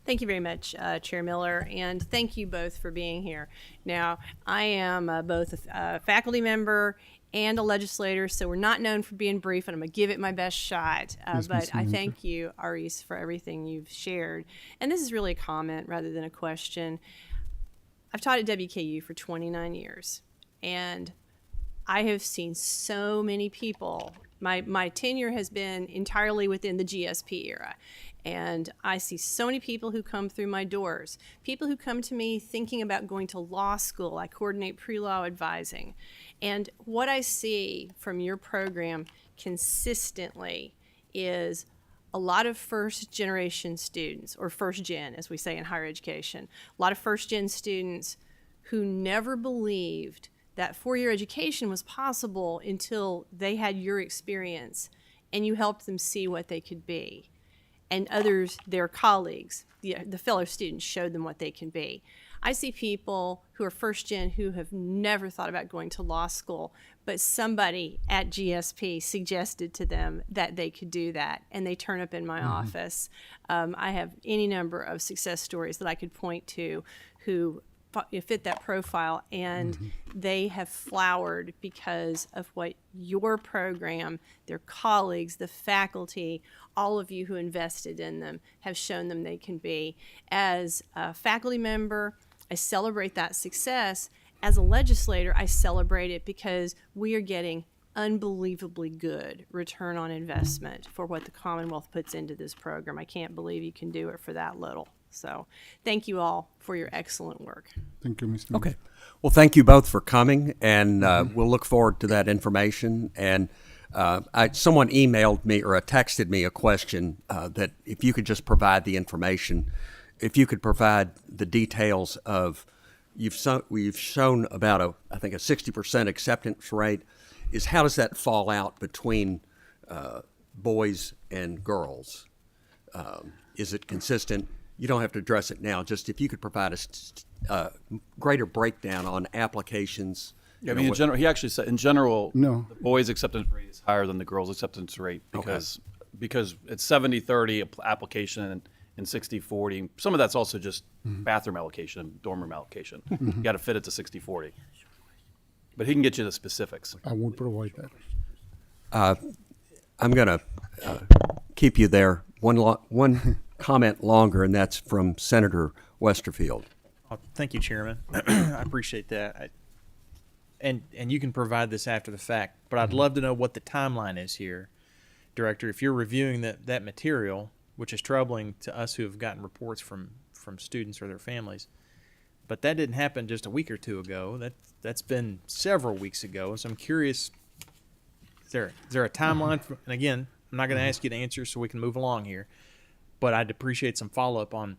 Thank you very much, Chair Miller, and thank you both for being here. Now, I am both a faculty member and a legislator, so we're not known for being brief, and I'm going to give it my best shot. But I thank you, Aris, for everything you've shared. And this is really a comment rather than a question. I've taught at WKU for 29 years, and I have seen so many people. My tenure has been entirely within the GSP era. And I see so many people who come through my doors, people who come to me thinking about going to law school. I coordinate pre-law advising. And what I see from your program consistently is a lot of first-generation students, or first-gen, as we say in higher education, a lot of first-gen students who never believed that four-year education was possible until they had your experience and you helped them see what they could be. and others, their colleagues, the fellow students, showed them what they can be. I see people who are first gen who have never thought about going to law school, but somebody at GSP suggested to them that they could do that, and they turn up in my office. I have any number of success stories that I could point to who fit that profile, and they have flowered because of what your program, their colleagues, the faculty, all of you who invested in them have shown them they can be. As a faculty member, I celebrate that success. As a legislator, I celebrate it because we are getting unbelievably good return on investment for what the Commonwealth puts into this program. I can't believe you can do it for that little. So thank you all for your excellent work. Thank you, Mr. Okay. Well, thank you both for coming, and we'll look forward to that information. And someone emailed me or texted me a question that if you could just provide the information, if you could provide the details of, we've shown about I think a 60% acceptance rate. Is how does that fall out between boys and girls? Is it consistent? You don't have to address it now. Just if you could provide a greater breakdown on applications. Yeah, I mean, in general, he actually said, in general, No. the boys' acceptance rate is higher than the girls' acceptance rate because it's 70-30 application and 60-40. Some of that's also just bathroom allocation, dorm room allocation. You got to fit it to 60-40. But he can get you the specifics. I won't provide that. I'm going to keep you there one comment longer, and that's from Senator Westerfield. Oh, thank you, Chairman. I appreciate that. And you can provide this after the fact, but I'd love to know what the timeline is here, Director. If you're reviewing that material, which is troubling to us who have gotten reports from students or their families, but that didn't happen just a week or two ago. That's been several weeks ago. So I'm curious, is there a timeline? And again, I'm not going to ask you to answer so we can move along here, but I'd appreciate some follow-up on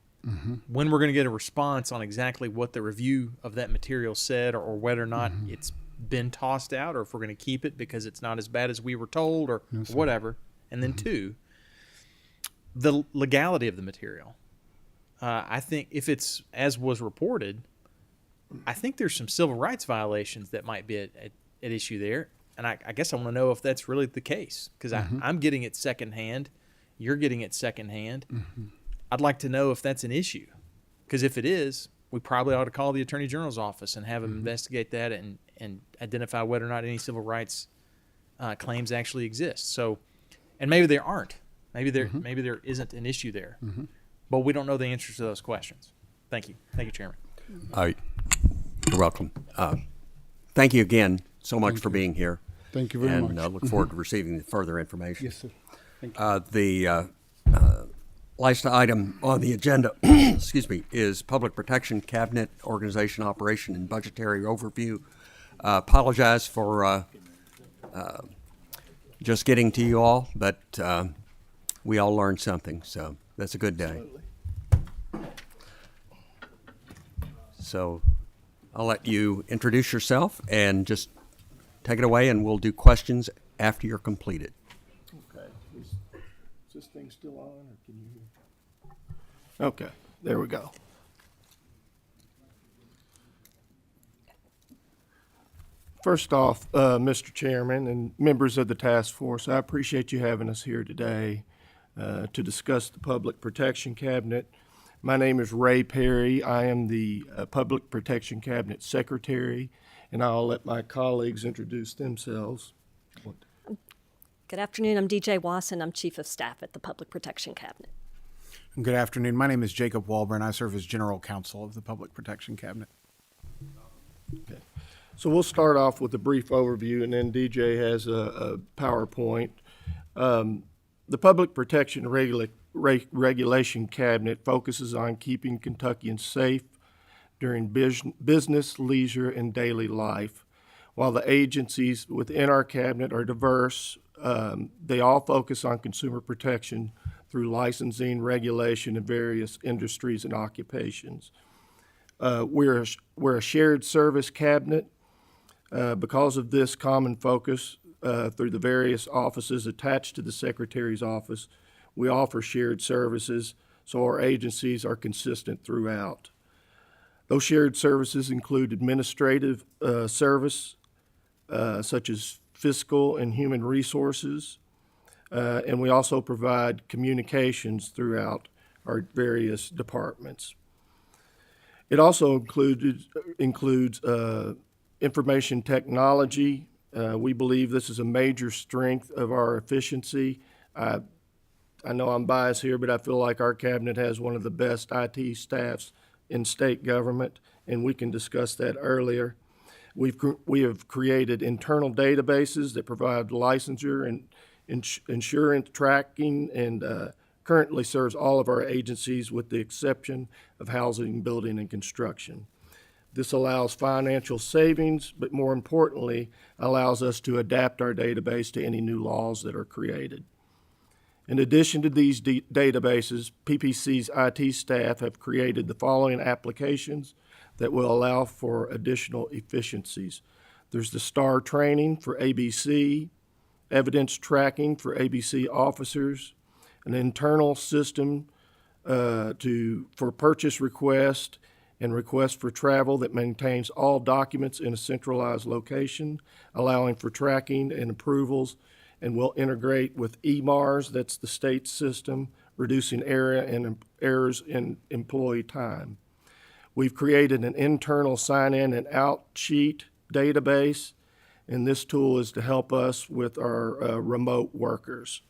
when we're going to get a response on exactly what the review of that material said, or whether or not it's been tossed out, or if we're going to keep it because it's not as bad as we were told, or whatever. And then two, the legality of the material. I think if it's as was reported, I think there's some civil rights violations that might be at issue there. And I guess I want to know if that's really the case, because I'm getting it secondhand. You're getting it secondhand. I'd like to know if that's an issue, because if it is, we probably ought to call the Attorney General's office and have them investigate that and identify whether or not any civil rights claims actually exist. So, and maybe there aren't. Maybe there isn't an issue there, but we don't know the answers to those questions. Thank you, Chairman. You're welcome. Thank you again so much for being here. Thank you very and much. look forward to receiving further information. Yes, sir. Thank you. The last item on the agenda, excuse me, is Public Protection Cabinet Organization, Operation, and Budgetary Overview. Apologize for just getting to you all, but we all learned something, so that's a good day. So I'll let you introduce yourself and just take it away, and we'll do questions after you're completed. Okay. Is this thing still on, or can you hear? Okay, there we go. First off, Mr. Chairman and members of the task force, I appreciate you having us here today to discuss the Public Protection Cabinet. My name is Ray Perry. I am the Public Protection Cabinet Secretary, and I'll let my colleagues introduce themselves. Good afternoon. I'm DJ Wasson. I'm Chief of Staff at the Public Protection Cabinet. Good afternoon. My name is Jacob Walburn. I serve as General Counsel of the Public Protection Cabinet. Okay. So we'll start off with a brief overview, and then DJ has a PowerPoint. The Public Protection Regulation Cabinet focuses on keeping Kentuckians safe during business, leisure, and daily life. While the agencies within our cabinet are diverse, they all focus on consumer protection through licensing, regulation, and various industries and occupations. We're a shared service cabinet. Because of this common focus through the various offices attached to the Secretary's office, we offer shared services, so our agencies are consistent throughout. Those shared services include administrative service, such as fiscal and human resources, and we also provide communications throughout our various departments. It also includes information technology. We believe this is a major strength of our efficiency. I know I'm biased here, but I feel like our cabinet has one of the best IT staffs in state government, and we can discuss that earlier. We have created internal databases that provide licensure and insurance tracking, and currently serves all of our agencies with the exception of housing, building, and construction. This allows financial savings, but more importantly, allows us to adapt our database to any new laws that are created. In addition to these databases, PPC's IT staff have created the following applications that will allow for additional efficiencies. There's the STAR training for ABC, evidence tracking for ABC officers, an internal system for purchase request and request for travel that maintains all documents in a centralized location, allowing for tracking and approvals, and will integrate with EMARS, that's the state system, reducing errors in employee time. We've created an internal sign-in and out sheet database, and this tool is to help us with our remote workers.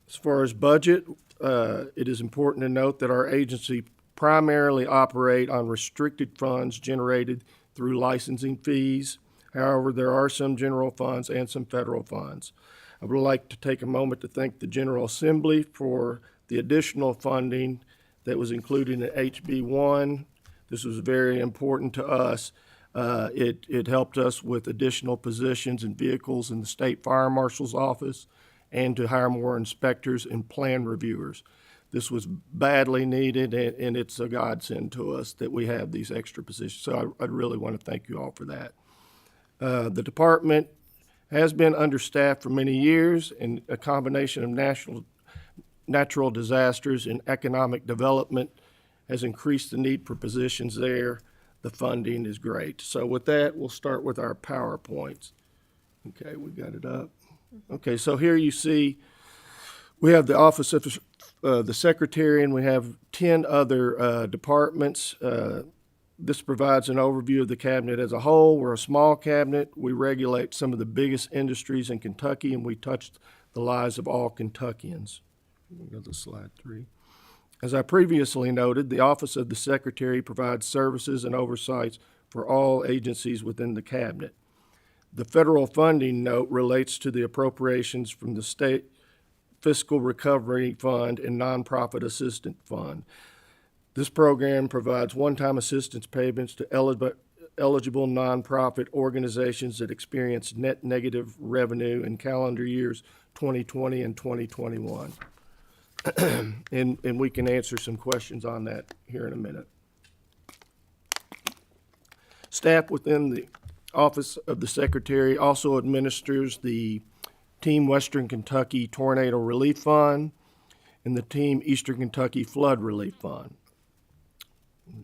As far as budget, it is important to note that our agency primarily operate on restricted funds generated through licensing fees. However, there are some general funds and some federal funds. I would like to take a moment to thank the General Assembly for the additional funding that was included in HB 1. This was very important to us. It helped us with additional positions and vehicles in the State Fire Marshal's office and to hire more inspectors and plan reviewers. This was badly needed, and it's a godsend to us that we have these extra positions. So I really want to thank you all for that. The department has been understaffed for many years, and a combination of natural disasters and economic development has increased the need for positions there. The funding is great. So with that, we'll start with our PowerPoints. Okay, we got it up. Okay, so here you see we have the Office of the Secretary, and we have 10 other departments. This provides an overview of the cabinet as a whole. We're a small cabinet. We regulate some of the biggest industries in Kentucky, and we touch the lives of all Kentuckians. We'll go to slide 3. As I previously noted, the Office of the Secretary provides services and oversights for all agencies within the cabinet. The federal funding note relates to the appropriations from the State Fiscal Recovery Fund and Nonprofit Assistance Fund. This program provides one-time assistance payments to eligible nonprofit organizations that experience net negative revenue in calendar years 2020 and 2021. And we can answer some questions on that here in a minute. Staff within the Office of the Secretary also administers the Team Western Kentucky Tornado Relief Fund and the Team Eastern Kentucky Flood Relief Fund.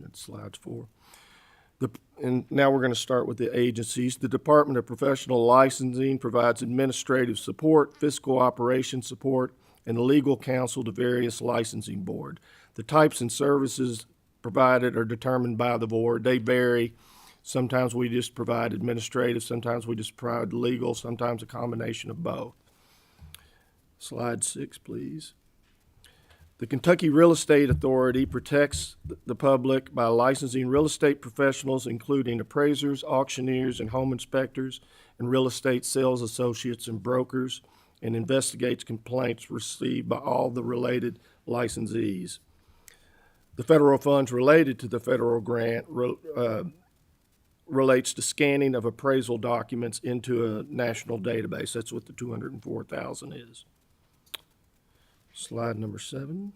That's slides 4. And now we're going to start with the agencies. The Department of Professional Licensing provides administrative support, fiscal operations support, and legal counsel to various licensing boards. The types and services provided are determined by the board. They vary. Sometimes we just provide administrative, sometimes we just provide legal, sometimes a combination of both. Slide 6, please. The Kentucky Real Estate Authority protects the public by licensing real estate professionals, including appraisers, auctioneers, and home inspectors, and real estate sales associates and brokers, and investigates complaints received by all the related licensees. The federal funds related to the federal grant relates to scanning of appraisal documents into a national database. That's what the $204,000 is. Slide number 7.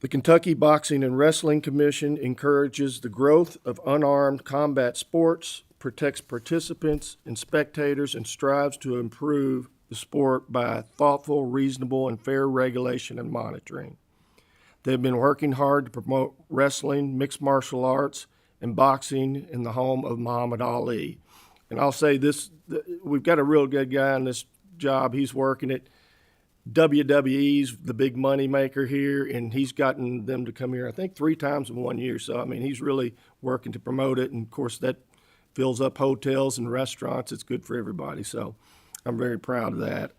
The Kentucky Boxing and Wrestling Commission encourages the growth of unarmed combat sports, protects participants and spectators, and strives to improve the the sport by thoughtful, reasonable, and fair regulation and monitoring. They've been working hard to promote wrestling, mixed martial arts, and boxing in the home of Muhammad Ali. And I'll say this, we've got a real good guy on this job. He's working it. WWE's the big money maker here, and he's gotten them to come here, I think, 3 times in 1 year. So, I mean, he's really working to promote it. And, of course, that fills up hotels and restaurants. It's good for everybody. So I'm very proud of that.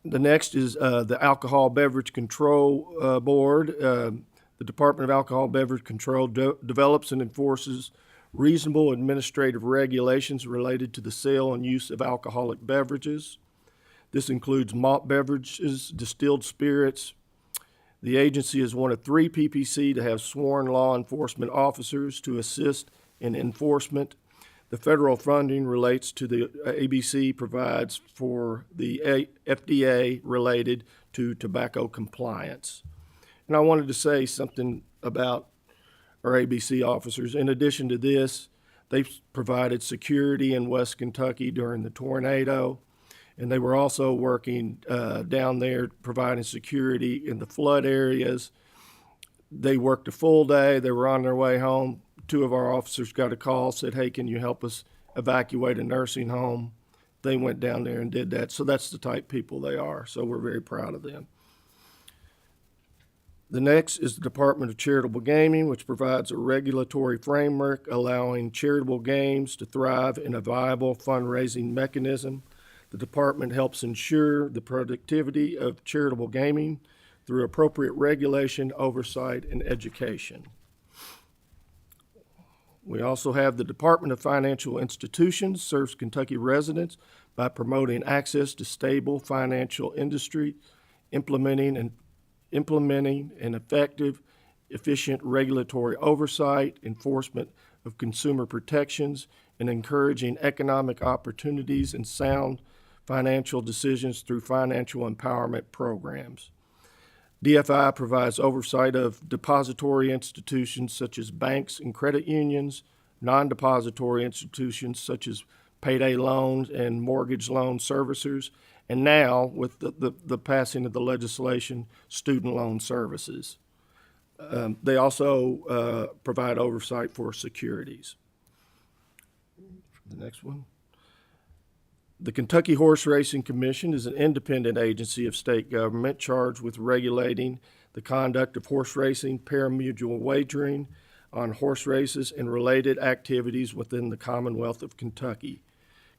The next is the Alcohol Beverage Control Board. The Department of Alcohol Beverage Control develops and enforces reasonable administrative regulations related to the sale and use of alcoholic beverages. This includes malt beverages, distilled spirits. The agency is one of 3 PPC to have sworn law enforcement officers to assist in enforcement. The federal funding relates to the ABC provides for the FDA related to tobacco compliance. And I wanted to say something about our ABC officers. In addition to this, they've provided security in West Kentucky during the tornado, and they were also working down there providing security in the flood areas. They worked a full day. They were on their way home. 2 of our officers got a call, said, "Hey, can you help us evacuate a nursing home?" They went down there and did that. So that's the type of people they are. So we're very proud of them. The next is the Department of Charitable Gaming, which provides a regulatory framework allowing charitable games to thrive in a viable fundraising mechanism. The department helps ensure the productivity of charitable gaming through appropriate regulation, oversight, and education. We also have the Department of Financial Institutions serves Kentucky residents by promoting access to stable financial industry, implementing an effective, efficient regulatory oversight, enforcement of consumer protections, and encouraging economic opportunities and sound financial decisions through financial empowerment programs. DFI provides oversight of depository institutions such as banks and credit unions, non-depository institutions such as payday loans and mortgage loan servicers, and now, with the passing of the legislation, student loan services. They also provide oversight for securities. The next one. The Kentucky Horse Racing Commission is an independent agency of state government charged with regulating the conduct of horse racing, pari-mutuel wagering on horse races, and related activities within the Commonwealth of Kentucky.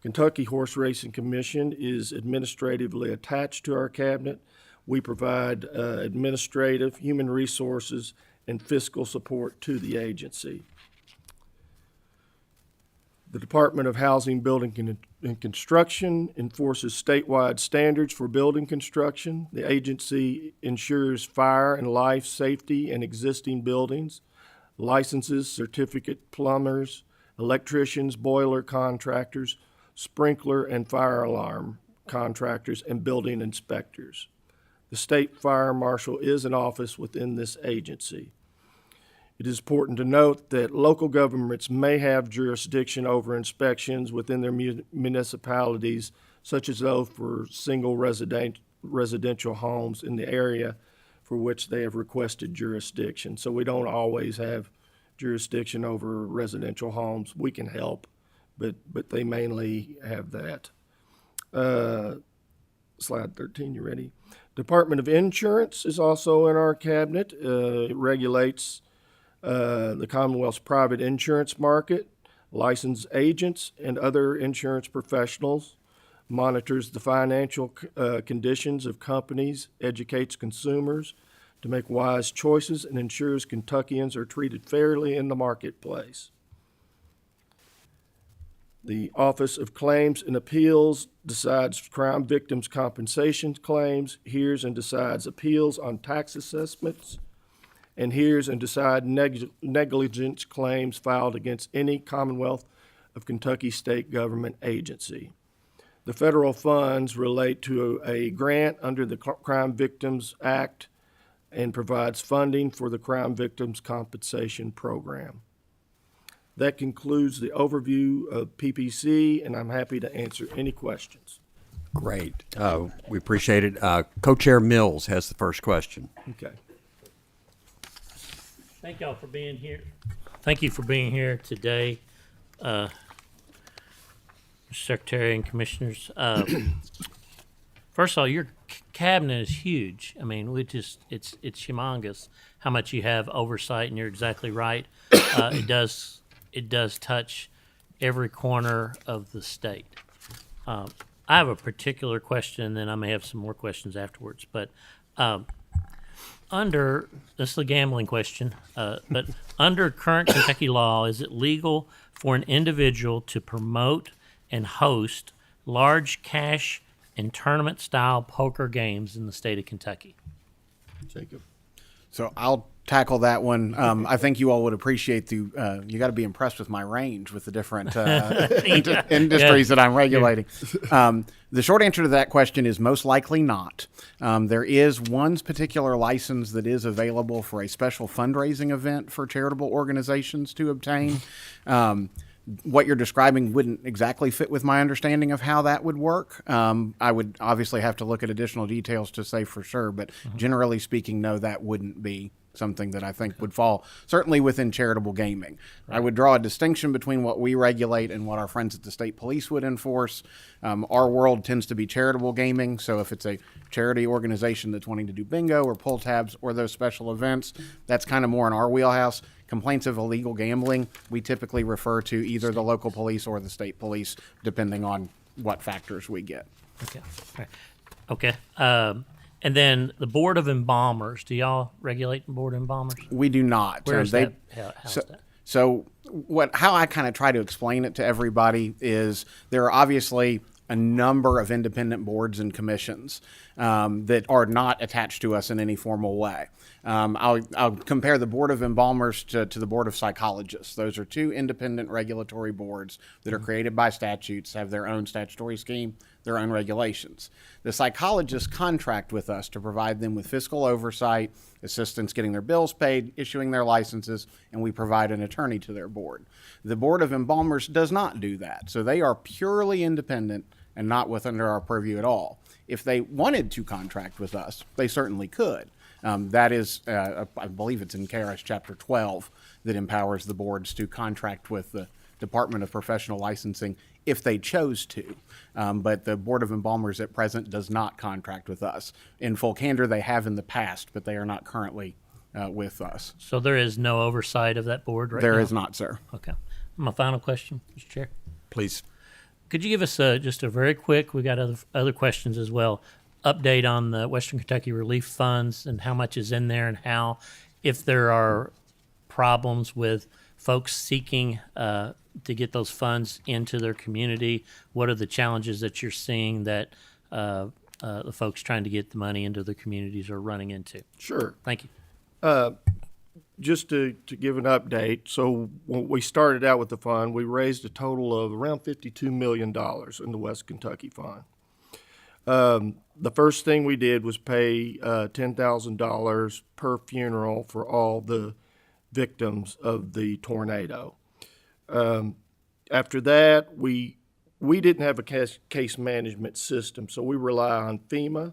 Kentucky Horse Racing Commission is administratively attached to our cabinet. We provide administrative, human resources, and fiscal support to the agency. The Department of Housing, Building, and Construction enforces statewide standards for building construction. The agency ensures fire and life safety in existing buildings, licenses, certificate plumbers, electricians, boiler contractors, sprinkler and fire alarm contractors, and building inspectors. The state fire marshal is an office within this agency. It is important to note that local governments may have jurisdiction over inspections within their municipalities, such as those for single residential homes in the area for which they have requested jurisdiction. So we don't always have jurisdiction over residential homes. We can help, but they mainly have that. Slide 13, you ready? Department of Insurance is also in our cabinet. It regulates the Commonwealth's private insurance market, licensed agents, and other insurance professionals, monitors the financial conditions of companies, educates consumers to make wise choices, and ensures Kentuckians are treated fairly in the marketplace. The Office of Claims and Appeals decides crime victims' compensation claims, hears and decides appeals on tax assessments, and hears and decides negligence claims filed against any Commonwealth of Kentucky state government agency. The federal funds relate to a grant under the Crime Victims Act and provides funding for the Crime Victims Compensation Program. That concludes the overview of PPC, and I'm happy to answer any questions. Great. We appreciate it. Co-Chair Mills has the first question. Okay. Thank y'all for being here. Thank you for being here today, Mr. Secretary and Commissioners. First of all, your cabinet is huge. I mean, it's humongous how much you have oversight, and you're exactly right. It does touch every corner of the state. I have a particular question, and then I may have some more questions afterwards. But this is a gambling question, but under current Kentucky law, is it legal for an individual to promote and host large cash and tournament-style poker games in the state of Kentucky? Jacob. So I'll tackle that one. I think you all would appreciate you got to be impressed with my range with the different industries that I'm regulating. The short answer to that question is most likely not. There is one particular license that is available for a special fundraising event for charitable organizations to obtain. What you're describing wouldn't exactly fit with my understanding of how that would work. I would obviously have to look at additional details to say for sure, but generally speaking, no, that wouldn't be something that I think would fall certainly within charitable gaming. Right. I would draw a distinction between what we regulate and what our friends at the state police would enforce. Our world tends to be charitable gaming, so if it's a charity organization that's wanting to do bingo or pull tabs or those special events, that's kind of more in our wheelhouse. Complaints of illegal gambling, we typically refer to either the local police or the state police, depending on what factors we get. Okay. All right. Okay. And then the Board of Embalmers, do y'all regulate the Board of Embalmers? We do not. Where is that? How's that? So how I kind of try to explain it to everybody is there are obviously a number of independent boards and commissions that are not attached to us in any formal way. I'll compare the Board of Embalmers to the Board of Psychologists. Those are two independent regulatory boards that are created by statutes, have their own statutory scheme, their own regulations. The psychologists contract with us to provide them with fiscal oversight, assistance getting their bills paid, issuing their licenses, and we provide an attorney to their board. The Board of Embalmers does not do that, so they are purely independent and not under our purview at all. If they wanted to contract with us, they certainly could. That is, I believe it's in KRS Chapter 12 that empowers the boards to contract with the Department of Professional Licensing if they chose to. But the Board of Embalmers at present does not contract with us. In full candor, they have in the past, but they are not currently with us. So there is no oversight of that board right now? There is not, sir. Okay. My final question, Mr. Chair. Please. Could you give us just a very quick, we got other questions as well, update on the Western Kentucky Relief Funds and how much is in there and how, if there are problems with folks seeking to get those funds into their community, what are the challenges that you're seeing that the folks trying to get the money into their communities are running into? Sure. Thank you. Just to give an update, so when we started out with the fund, we raised a total of around $52 million in the West Kentucky Fund. The first thing we did was pay $10,000 per funeral for all the victims of the tornado. After that, we didn't have a case management system, so we rely on FEMA.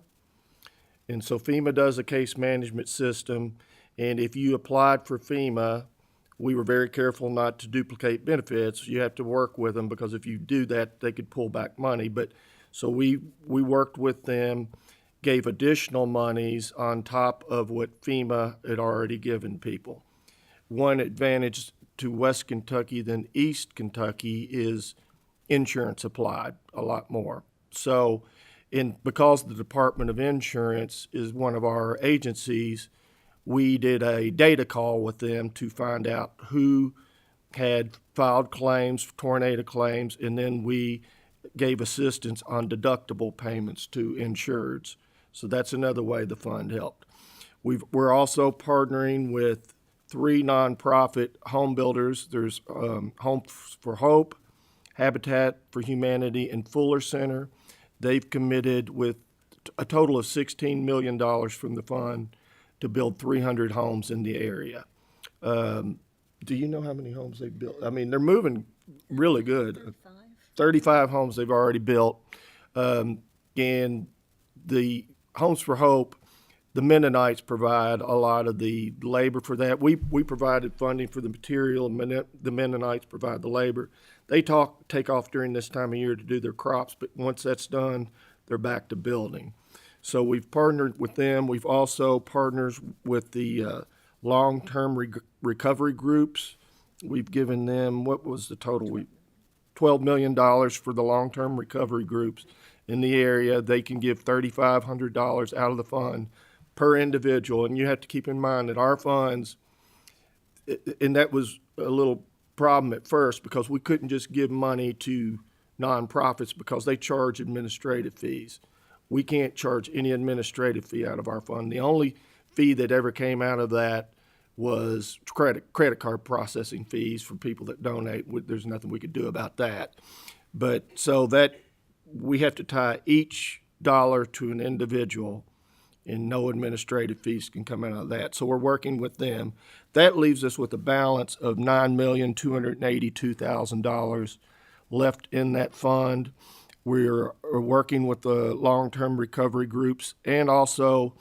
And so FEMA does a case management system, and if you applied for FEMA, we were very careful not to duplicate benefits. You have to work with them because if you do that, they could pull back money. But so we worked with them, gave additional monies on top of what FEMA had already given people. One advantage to West Kentucky than East Kentucky is insurance applied a lot more. So because the Department of Insurance is one of our agencies, we did a data call with them to find out who had filed claims, tornado claims, and then we gave assistance on deductible payments to insureds. So that's another way the fund helped. We're also partnering with 3 nonprofit home builders. There's Home for Hope, Habitat for Humanity, and Fuller Center. They've committed with a total of $16 million from the fund to build 300 homes in the area. do you know how many homes they've built? I mean, they're moving really good. 35 homes they've already built. And the Homes for Hope, the Mennonites provide a lot of the labor for that. We provided funding for the material, and the Mennonites provide the labor. They take off during this time of year to do their crops, but once that's done, they're back to building. So we've partnered with them. We've also partnered with the long-term recovery groups. We've given them, what was the total? $12 million for the long-term recovery groups in the area. They can give $3,500 out of the fund per individual. And you have to keep in mind that our funds, and that was a little problem at first because we couldn't just give money to nonprofits because they charge administrative fees. We can't charge any administrative fee out of our fund. The only fee that ever came out of that was credit card processing fees for people that donate. There's nothing we could do about that. But so that we have to tie each dollar to an individual, and no administrative fees can come out of that. So we're working with them. That leaves us with a balance of $9,282,000 left in that fund. We're working with the long-term recovery groups, and also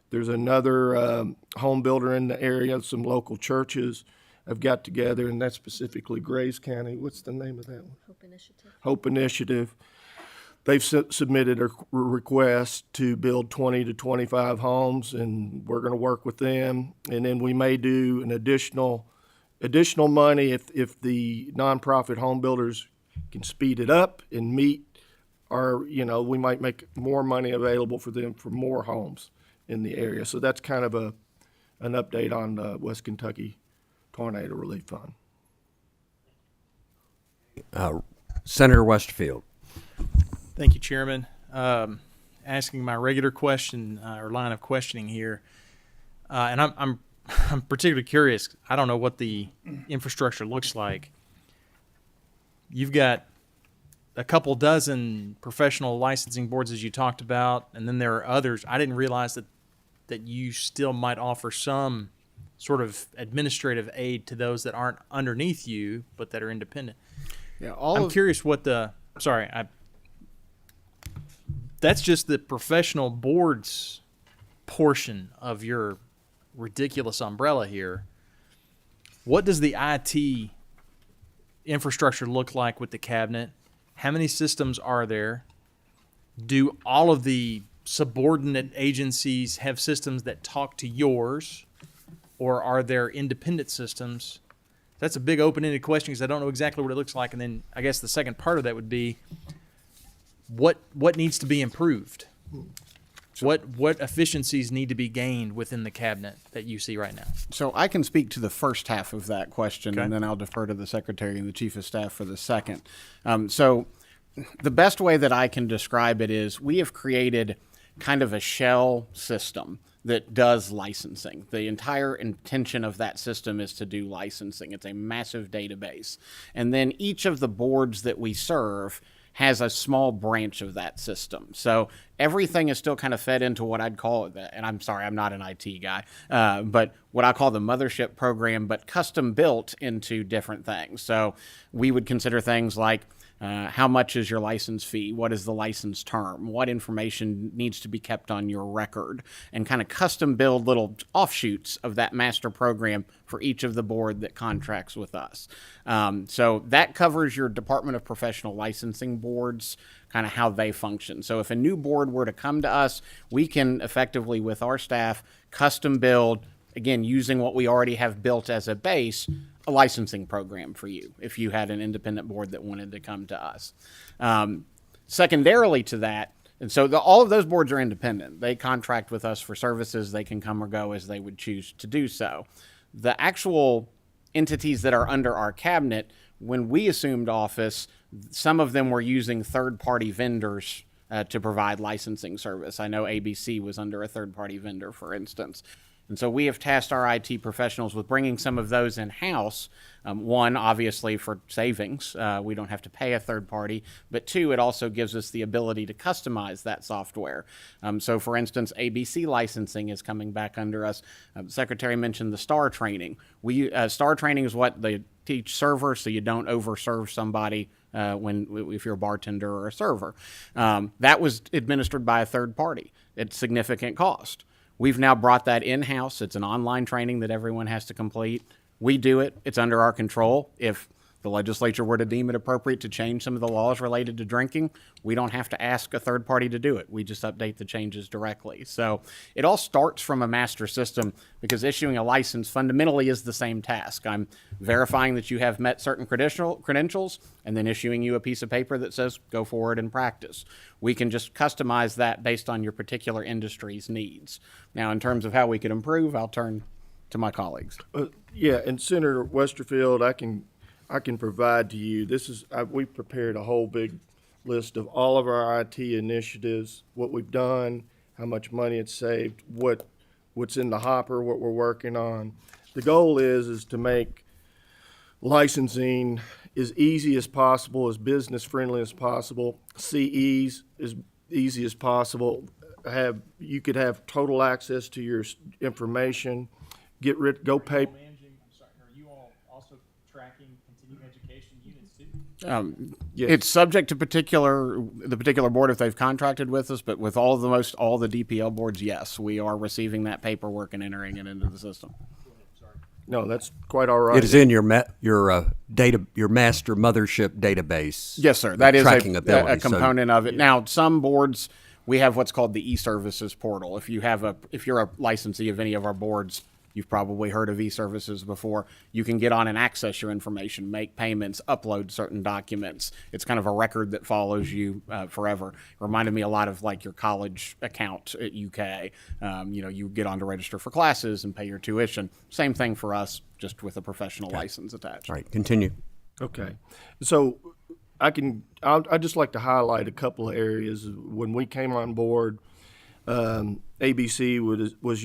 there's another home builder in the area. Some local churches have got together, and that's specifically Grays County. What's the name of that one? Hope Initiative. Hope Initiative. They've submitted a request to build 20 to 25 homes, and we're going to work with them. And then we may do an additional money if the nonprofit home builders can speed it up and meet our, we might make more money available for them for more homes in the area. So that's kind of an update on the West Kentucky Tornado Relief Fund. Senator Westfield. Thank you, Chairman. Asking my regular question or line of questioning here, and I'm particularly curious. I don't know what the infrastructure looks like. You've got a couple dozen professional licensing boards, as you talked about, and then there are others. I didn't realize that you still might offer some sort of administrative aid to those that aren't underneath you, but that are independent. Yeah, I'm curious what that's just the professional boards portion of your ridiculous umbrella here. What does the IT infrastructure look like with the cabinet? How many systems are there? Do all of the subordinate agencies have systems that talk to yours, or are there independent systems? That's a big open-ended question because I don't know exactly what it looks like. And then I guess the second part of that would be what needs to be improved? What efficiencies need to be gained within the cabinet that you see right now? So I can speak to the first half of that question, Okay. and then I'll defer to the Secretary and the Chief of Staff for the second. So the best way that I can describe it is we have created kind of a shell system that does licensing. The entire intention of that system is to do licensing. It's a massive database. And then each of the boards that we serve has a small branch of that system. So everything is still kind of fed into what I'd call it, and I'm sorry, I'm not an IT guy, but what I call the mothership program, but custom built into different things. So we would consider things like how much is your license fee? What is the license term? What information needs to be kept on your record? And kind of custom build little offshoots of that master program for each of the board that contracts with us. So that covers your Department of Professional Licensing boards, kind of how they function. So if a new board were to come to us, we can effectively, with our staff, custom build, again, using what we already have built as a base, a licensing program for you if you had an independent board that wanted to come to us. Secondarily to that, and so all of those boards are independent. They contract with us for services. They can come or go as they would choose to do so. The actual entities that are under our cabinet, when we assumed office, some of them were using third-party vendors to provide licensing service. I know ABC was under a third-party vendor, for instance. And so we have tasked our IT professionals with bringing some of those in-house. One, obviously, for savings. We don't have to pay a third party. But two, it also gives us the ability to customize that software. So, for instance, ABC licensing is coming back under us. The Secretary mentioned the STAR training. STAR training is what they teach servers so you don't overserve somebody if you're a bartender or a server. That was administered by a third party at significant cost. We've now brought that in-house. It's an online training that everyone has to complete. We do it. It's under our control. If the legislature were to deem it appropriate to change some of the laws related to drinking, we don't have to ask a third party to do it. We just update the changes directly. So it all starts from a master system because issuing a license fundamentally is the same task. I'm verifying that you have met certain credentials and then issuing you a piece of paper that says go forward and practice. We can just customize that based on your particular industry's needs. Now, in terms of how we could improve, I'll turn to my colleagues. Yeah, and Senator Westerfield, I can provide to you, we prepared a whole big list of all of our IT initiatives, what we've done, how much money it's saved, what's in the hopper, what we're working on. The goal is to make licensing as easy as possible, as business friendly as possible, CEs as easy as possible. You could have total access to your information. Go pay. Are you all also tracking continuing education units too? Yes. It's subject to the particular board if they've contracted with us, but with all the DPL boards, yes, we are receiving that paperwork and entering it into the system. No, that's quite all right. It is in your your master mothership database. Yes, sir. That is tracking a ability, component of it. Now, some boards, we have what's called the e-services portal. If you're a licensee of any of our boards, you've probably heard of e-services before. You can get on and access your information, make payments, upload certain documents. It's kind of a record that follows you forever. It reminded me a lot of like your college account at UK. You get on to register for classes and pay your tuition. Same thing for us, just with a professional license attached. All right, continue. Okay. So I'd just like to highlight a couple of areas. When we came on board, ABC was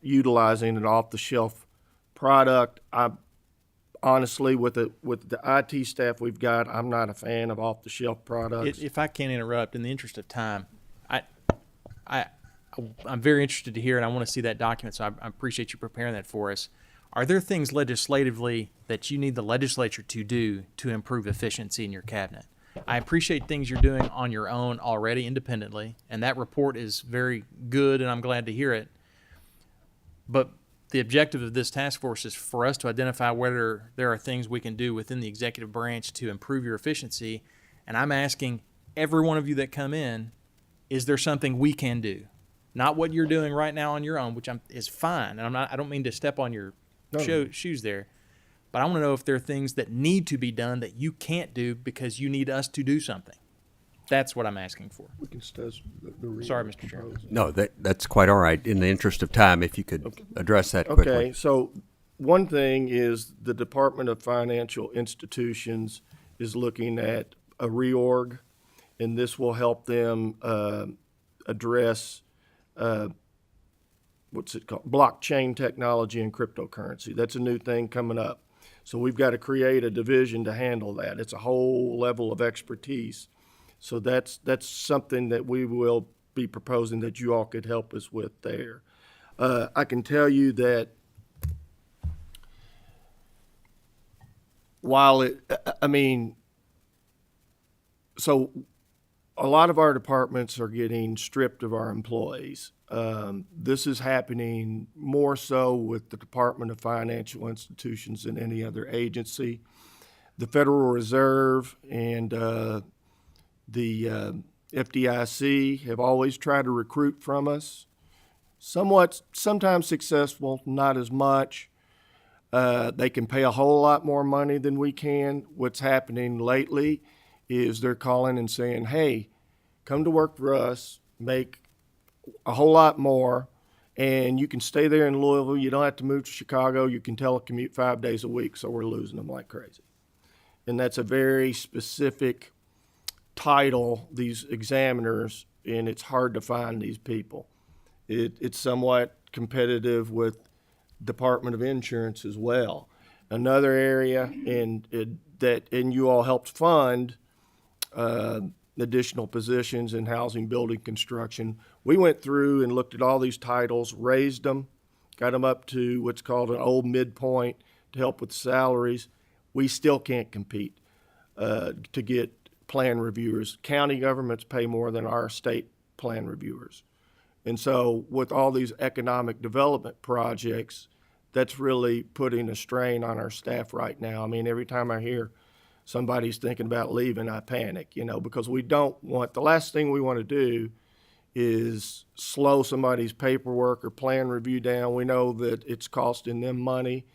utilizing an off-the-shelf product. I honestly, with the IT staff we've got, I'm not a fan of off-the-shelf products. If I can interrupt, in the interest of time, I'm very interested to hear, and I want to see that document. So I appreciate you preparing that for us. Are there things legislatively that you need the legislature to do to improve efficiency in your cabinet? I appreciate things you're doing on your own already independently, and that report is very good, and I'm glad to hear it. But the objective of this task force is for us to identify whether there are things we can do within the executive branch to improve your efficiency. And I'm asking every one of you that come in, is there something we can do? Not what you're doing right now on your own, which is fine. And I don't mean to step on your shoes there. But I want to know if there are things that need to be done that you can't do because you need us to do something. That's what I'm asking for. We can discuss Sorry, Mr. Chairman. No, that's quite all right. In the interest of time, if you could address that quickly. Okay, so one thing is the Department of Financial Institutions is looking at a reorg, and this will help them address what's it called? Blockchain technology and cryptocurrency. That's a new thing coming up. So we've got to create a division to handle that. It's a whole level of expertise. So that's something that we will be proposing that you all could help us with there. I can tell you that so a lot of our departments are getting stripped of our employees. This is happening more so with the Department of Financial Institutions than any other agency. The Federal Reserve and the FDIC have always tried to recruit from us. Sometimes successful, not as much. They can pay a whole lot more money than we can. What's happening lately is they're calling and saying, hey, come to work for us, make a whole lot more, and you can stay there in Louisville. You don't have to move to Chicago. You can telecommute 5 days a week, so we're losing them like crazy. And that's a very specific title, these examiners, and it's hard to find these people. It's somewhat competitive with Department of Insurance as well. Another area, and you all helped fund additional positions in housing, building, construction. We went through and looked at all these titles, raised them, got them up to what's called an old midpoint to help with salaries. We still can't compete to get plan reviewers. County governments pay more than our state plan reviewers. And so with all these economic development projects, that's really putting a strain on our staff right now. I mean, every time I hear somebody's thinking about leaving, I panic, because we don't want, the last thing we want to do is slow somebody's paperwork or plan review down. We know that it's costing them money.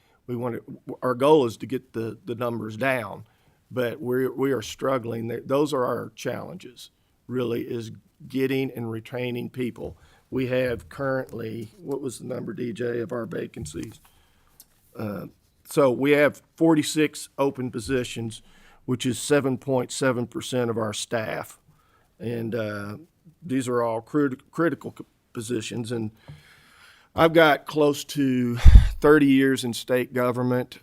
Our goal is to get the numbers down, but we are struggling. Those are our challenges, really, is getting and retaining people. We have currently, what was the number, DJ, of our vacancies? So we have 46 open positions, which is 7.7% of our staff. And these are all critical positions. And I've got close to 30 years in state government.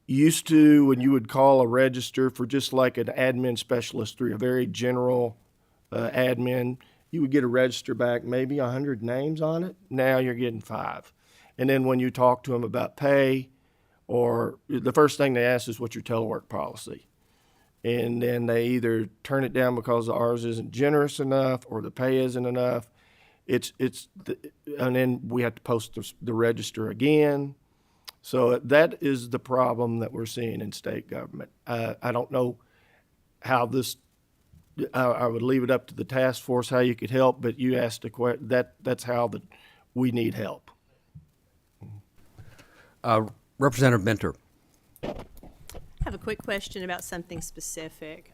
Used to, when you would call a register for just like an admin specialist through a very general admin, you would get a register back, maybe 100 names on it. Now you're getting 5. And then when you talk to them about pay, or the first thing they ask is what's your telework policy. And then they either turn it down because ours isn't generous enough or the pay isn't enough. And then we have to post the register again. So that is the problem that we're seeing in state government. I don't know how this, I would leave it up to the task force how you could help, but you asked a question, that's how we need help. Representative Minter. I have a quick question about something specific.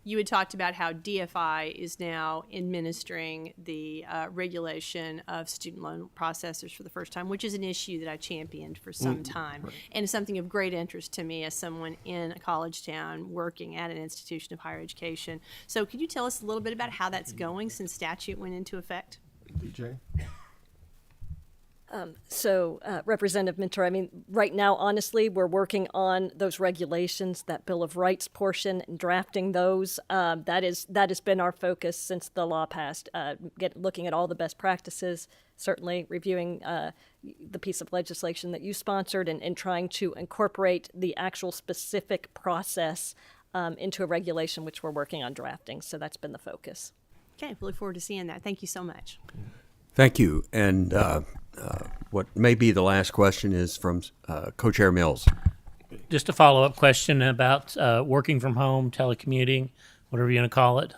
You had talked about how DFI is now administering the regulation of student loan processors for the first time, which is an issue that I championed for some time, and something of great interest to me as someone in a college town working at an institution of higher education. So could you tell us a little bit about how that's going since statute went into effect? DJ? Representative Minter, I mean, right now, honestly, we're working on those regulations, that Bill of Rights portion, and drafting those. That has been our focus since the law passed. Looking at all the best practices, certainly reviewing the piece of legislation that you sponsored, and trying to incorporate the actual specific process into a regulation, which we're working on drafting. So that's been the focus. Okay, we look forward to seeing that. Thank you so much. Thank you. And what may be the last question is from Co-Chair Mills. Just a follow-up question about working from home, telecommuting, whatever you want to call it.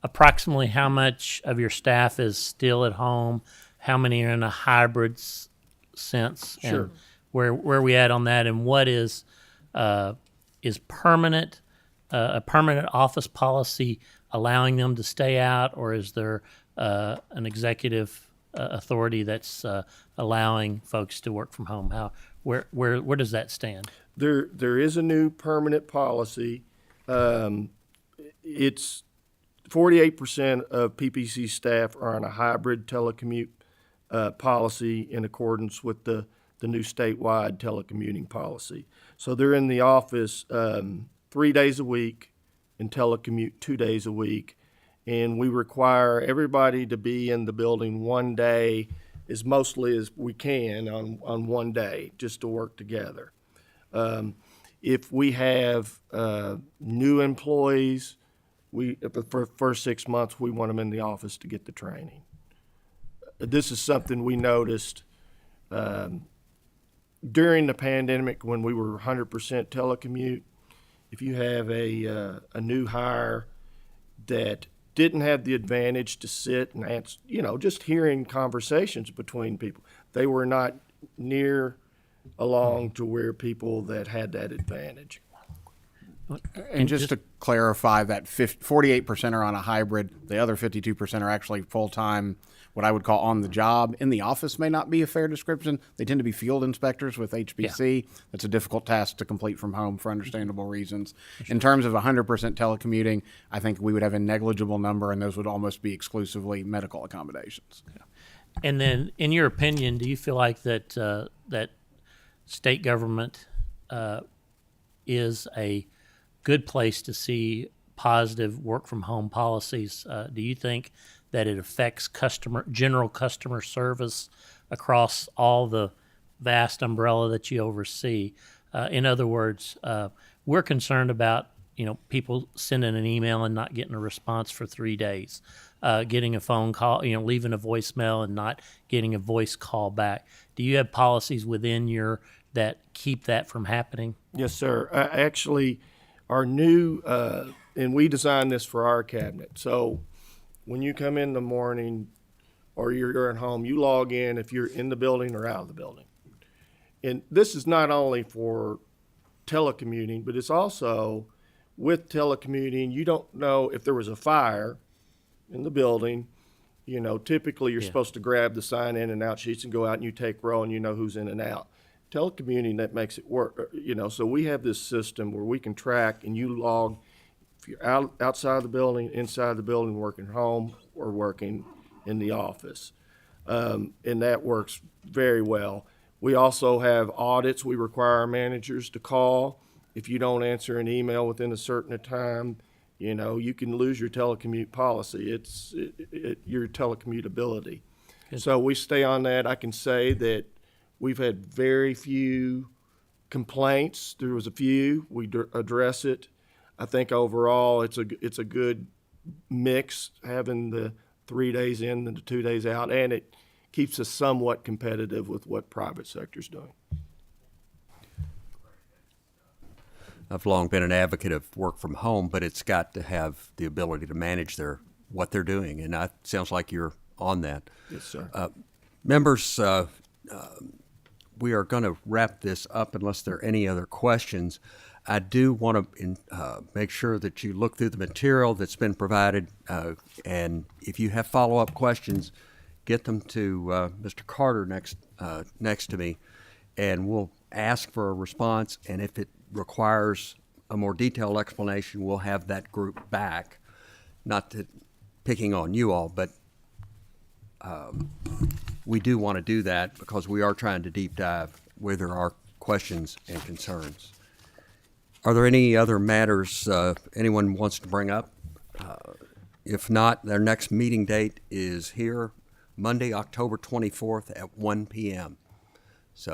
Approximately how much of your staff is still at home? How many are in a hybrid sense? Sure. And where are we at on that? And what is permanent, a permanent office policy allowing them to stay out, or is there an executive authority that's allowing folks to work from home? Where does that stand? There is a new permanent policy. It's 48% of PPC staff are on a hybrid telecommute policy in accordance with the new statewide telecommuting policy. So they're in the office 3 days a week and telecommute 2 days a week. And we require everybody to be in the building one day, as mostly as we can on one day, just to work together. If we have new employees, for the first 6 months, we want them in the office to get the training. This is something we noticed during the pandemic when we were 100% telecommute. If you have a new hire that didn't have the advantage to sit and answer, just hearing conversations between people. They were not near along to where people that had that advantage. And just to clarify, that 48% are on a hybrid. The other 52% are actually full-time, what I would call on the job. In the office may not be a fair description. They tend to be field inspectors with HBC. That's a difficult task to complete from home for understandable reasons. In terms of 100% telecommuting, I think we would have a negligible number, and those would almost be exclusively medical accommodations. And then, in your opinion, do you feel like that that state government is a good place to see positive work from home policies? Do you think that it affects general customer service across all the vast umbrella that you oversee? In other words, we're concerned about people sending an email and not getting a response for 3 days, getting a phone call, leaving a voicemail and not getting a voice call back. Do you have policies within that keep that from happening? Yes, sir. Actually, our new, and we designed this for our cabinet. So when you come in the morning or you're at home, you log in if you're in the building or out of the building. And this is not only for telecommuting, but it's also with telecommuting. You don't know if there was a fire in the building. Typically you're supposed to grab the sign in and out sheets and go out and you take roll and you know who's in and out. Telecommuting, that makes it work, so we have this system where we can track and you log if you're outside the building, inside the building, working home or working in the office. And that works very well. We also have audits. We require our managers to call. If you don't answer an email within a certain time, you can lose your telecommute policy. It's your telecommutability. So we stay on that. I can say that we've had very few complaints. There was a few. We address it. I think overall it's a good mix, having the 3 days in and the 2 days out, and it keeps us somewhat competitive with what private sector's doing. I've long been an advocate of work from home, but it's got to have the ability to manage what they're doing, and it sounds like you're on that. Yes, sir. Members, we are going to wrap this up unless there are any other questions. I do want to make sure that you look through the material that's been provided, and if you have follow-up questions, get them to Mr. Carter next to me, and we'll ask for a response, and if it requires a more detailed explanation, we'll have that group back. Not to picking on you all, but we do want to do that because we are trying to deep dive where there are questions and concerns. Are there any other matters anyone wants to bring up? If not, their next meeting date is here, Monday, October 24th at 1 p.m.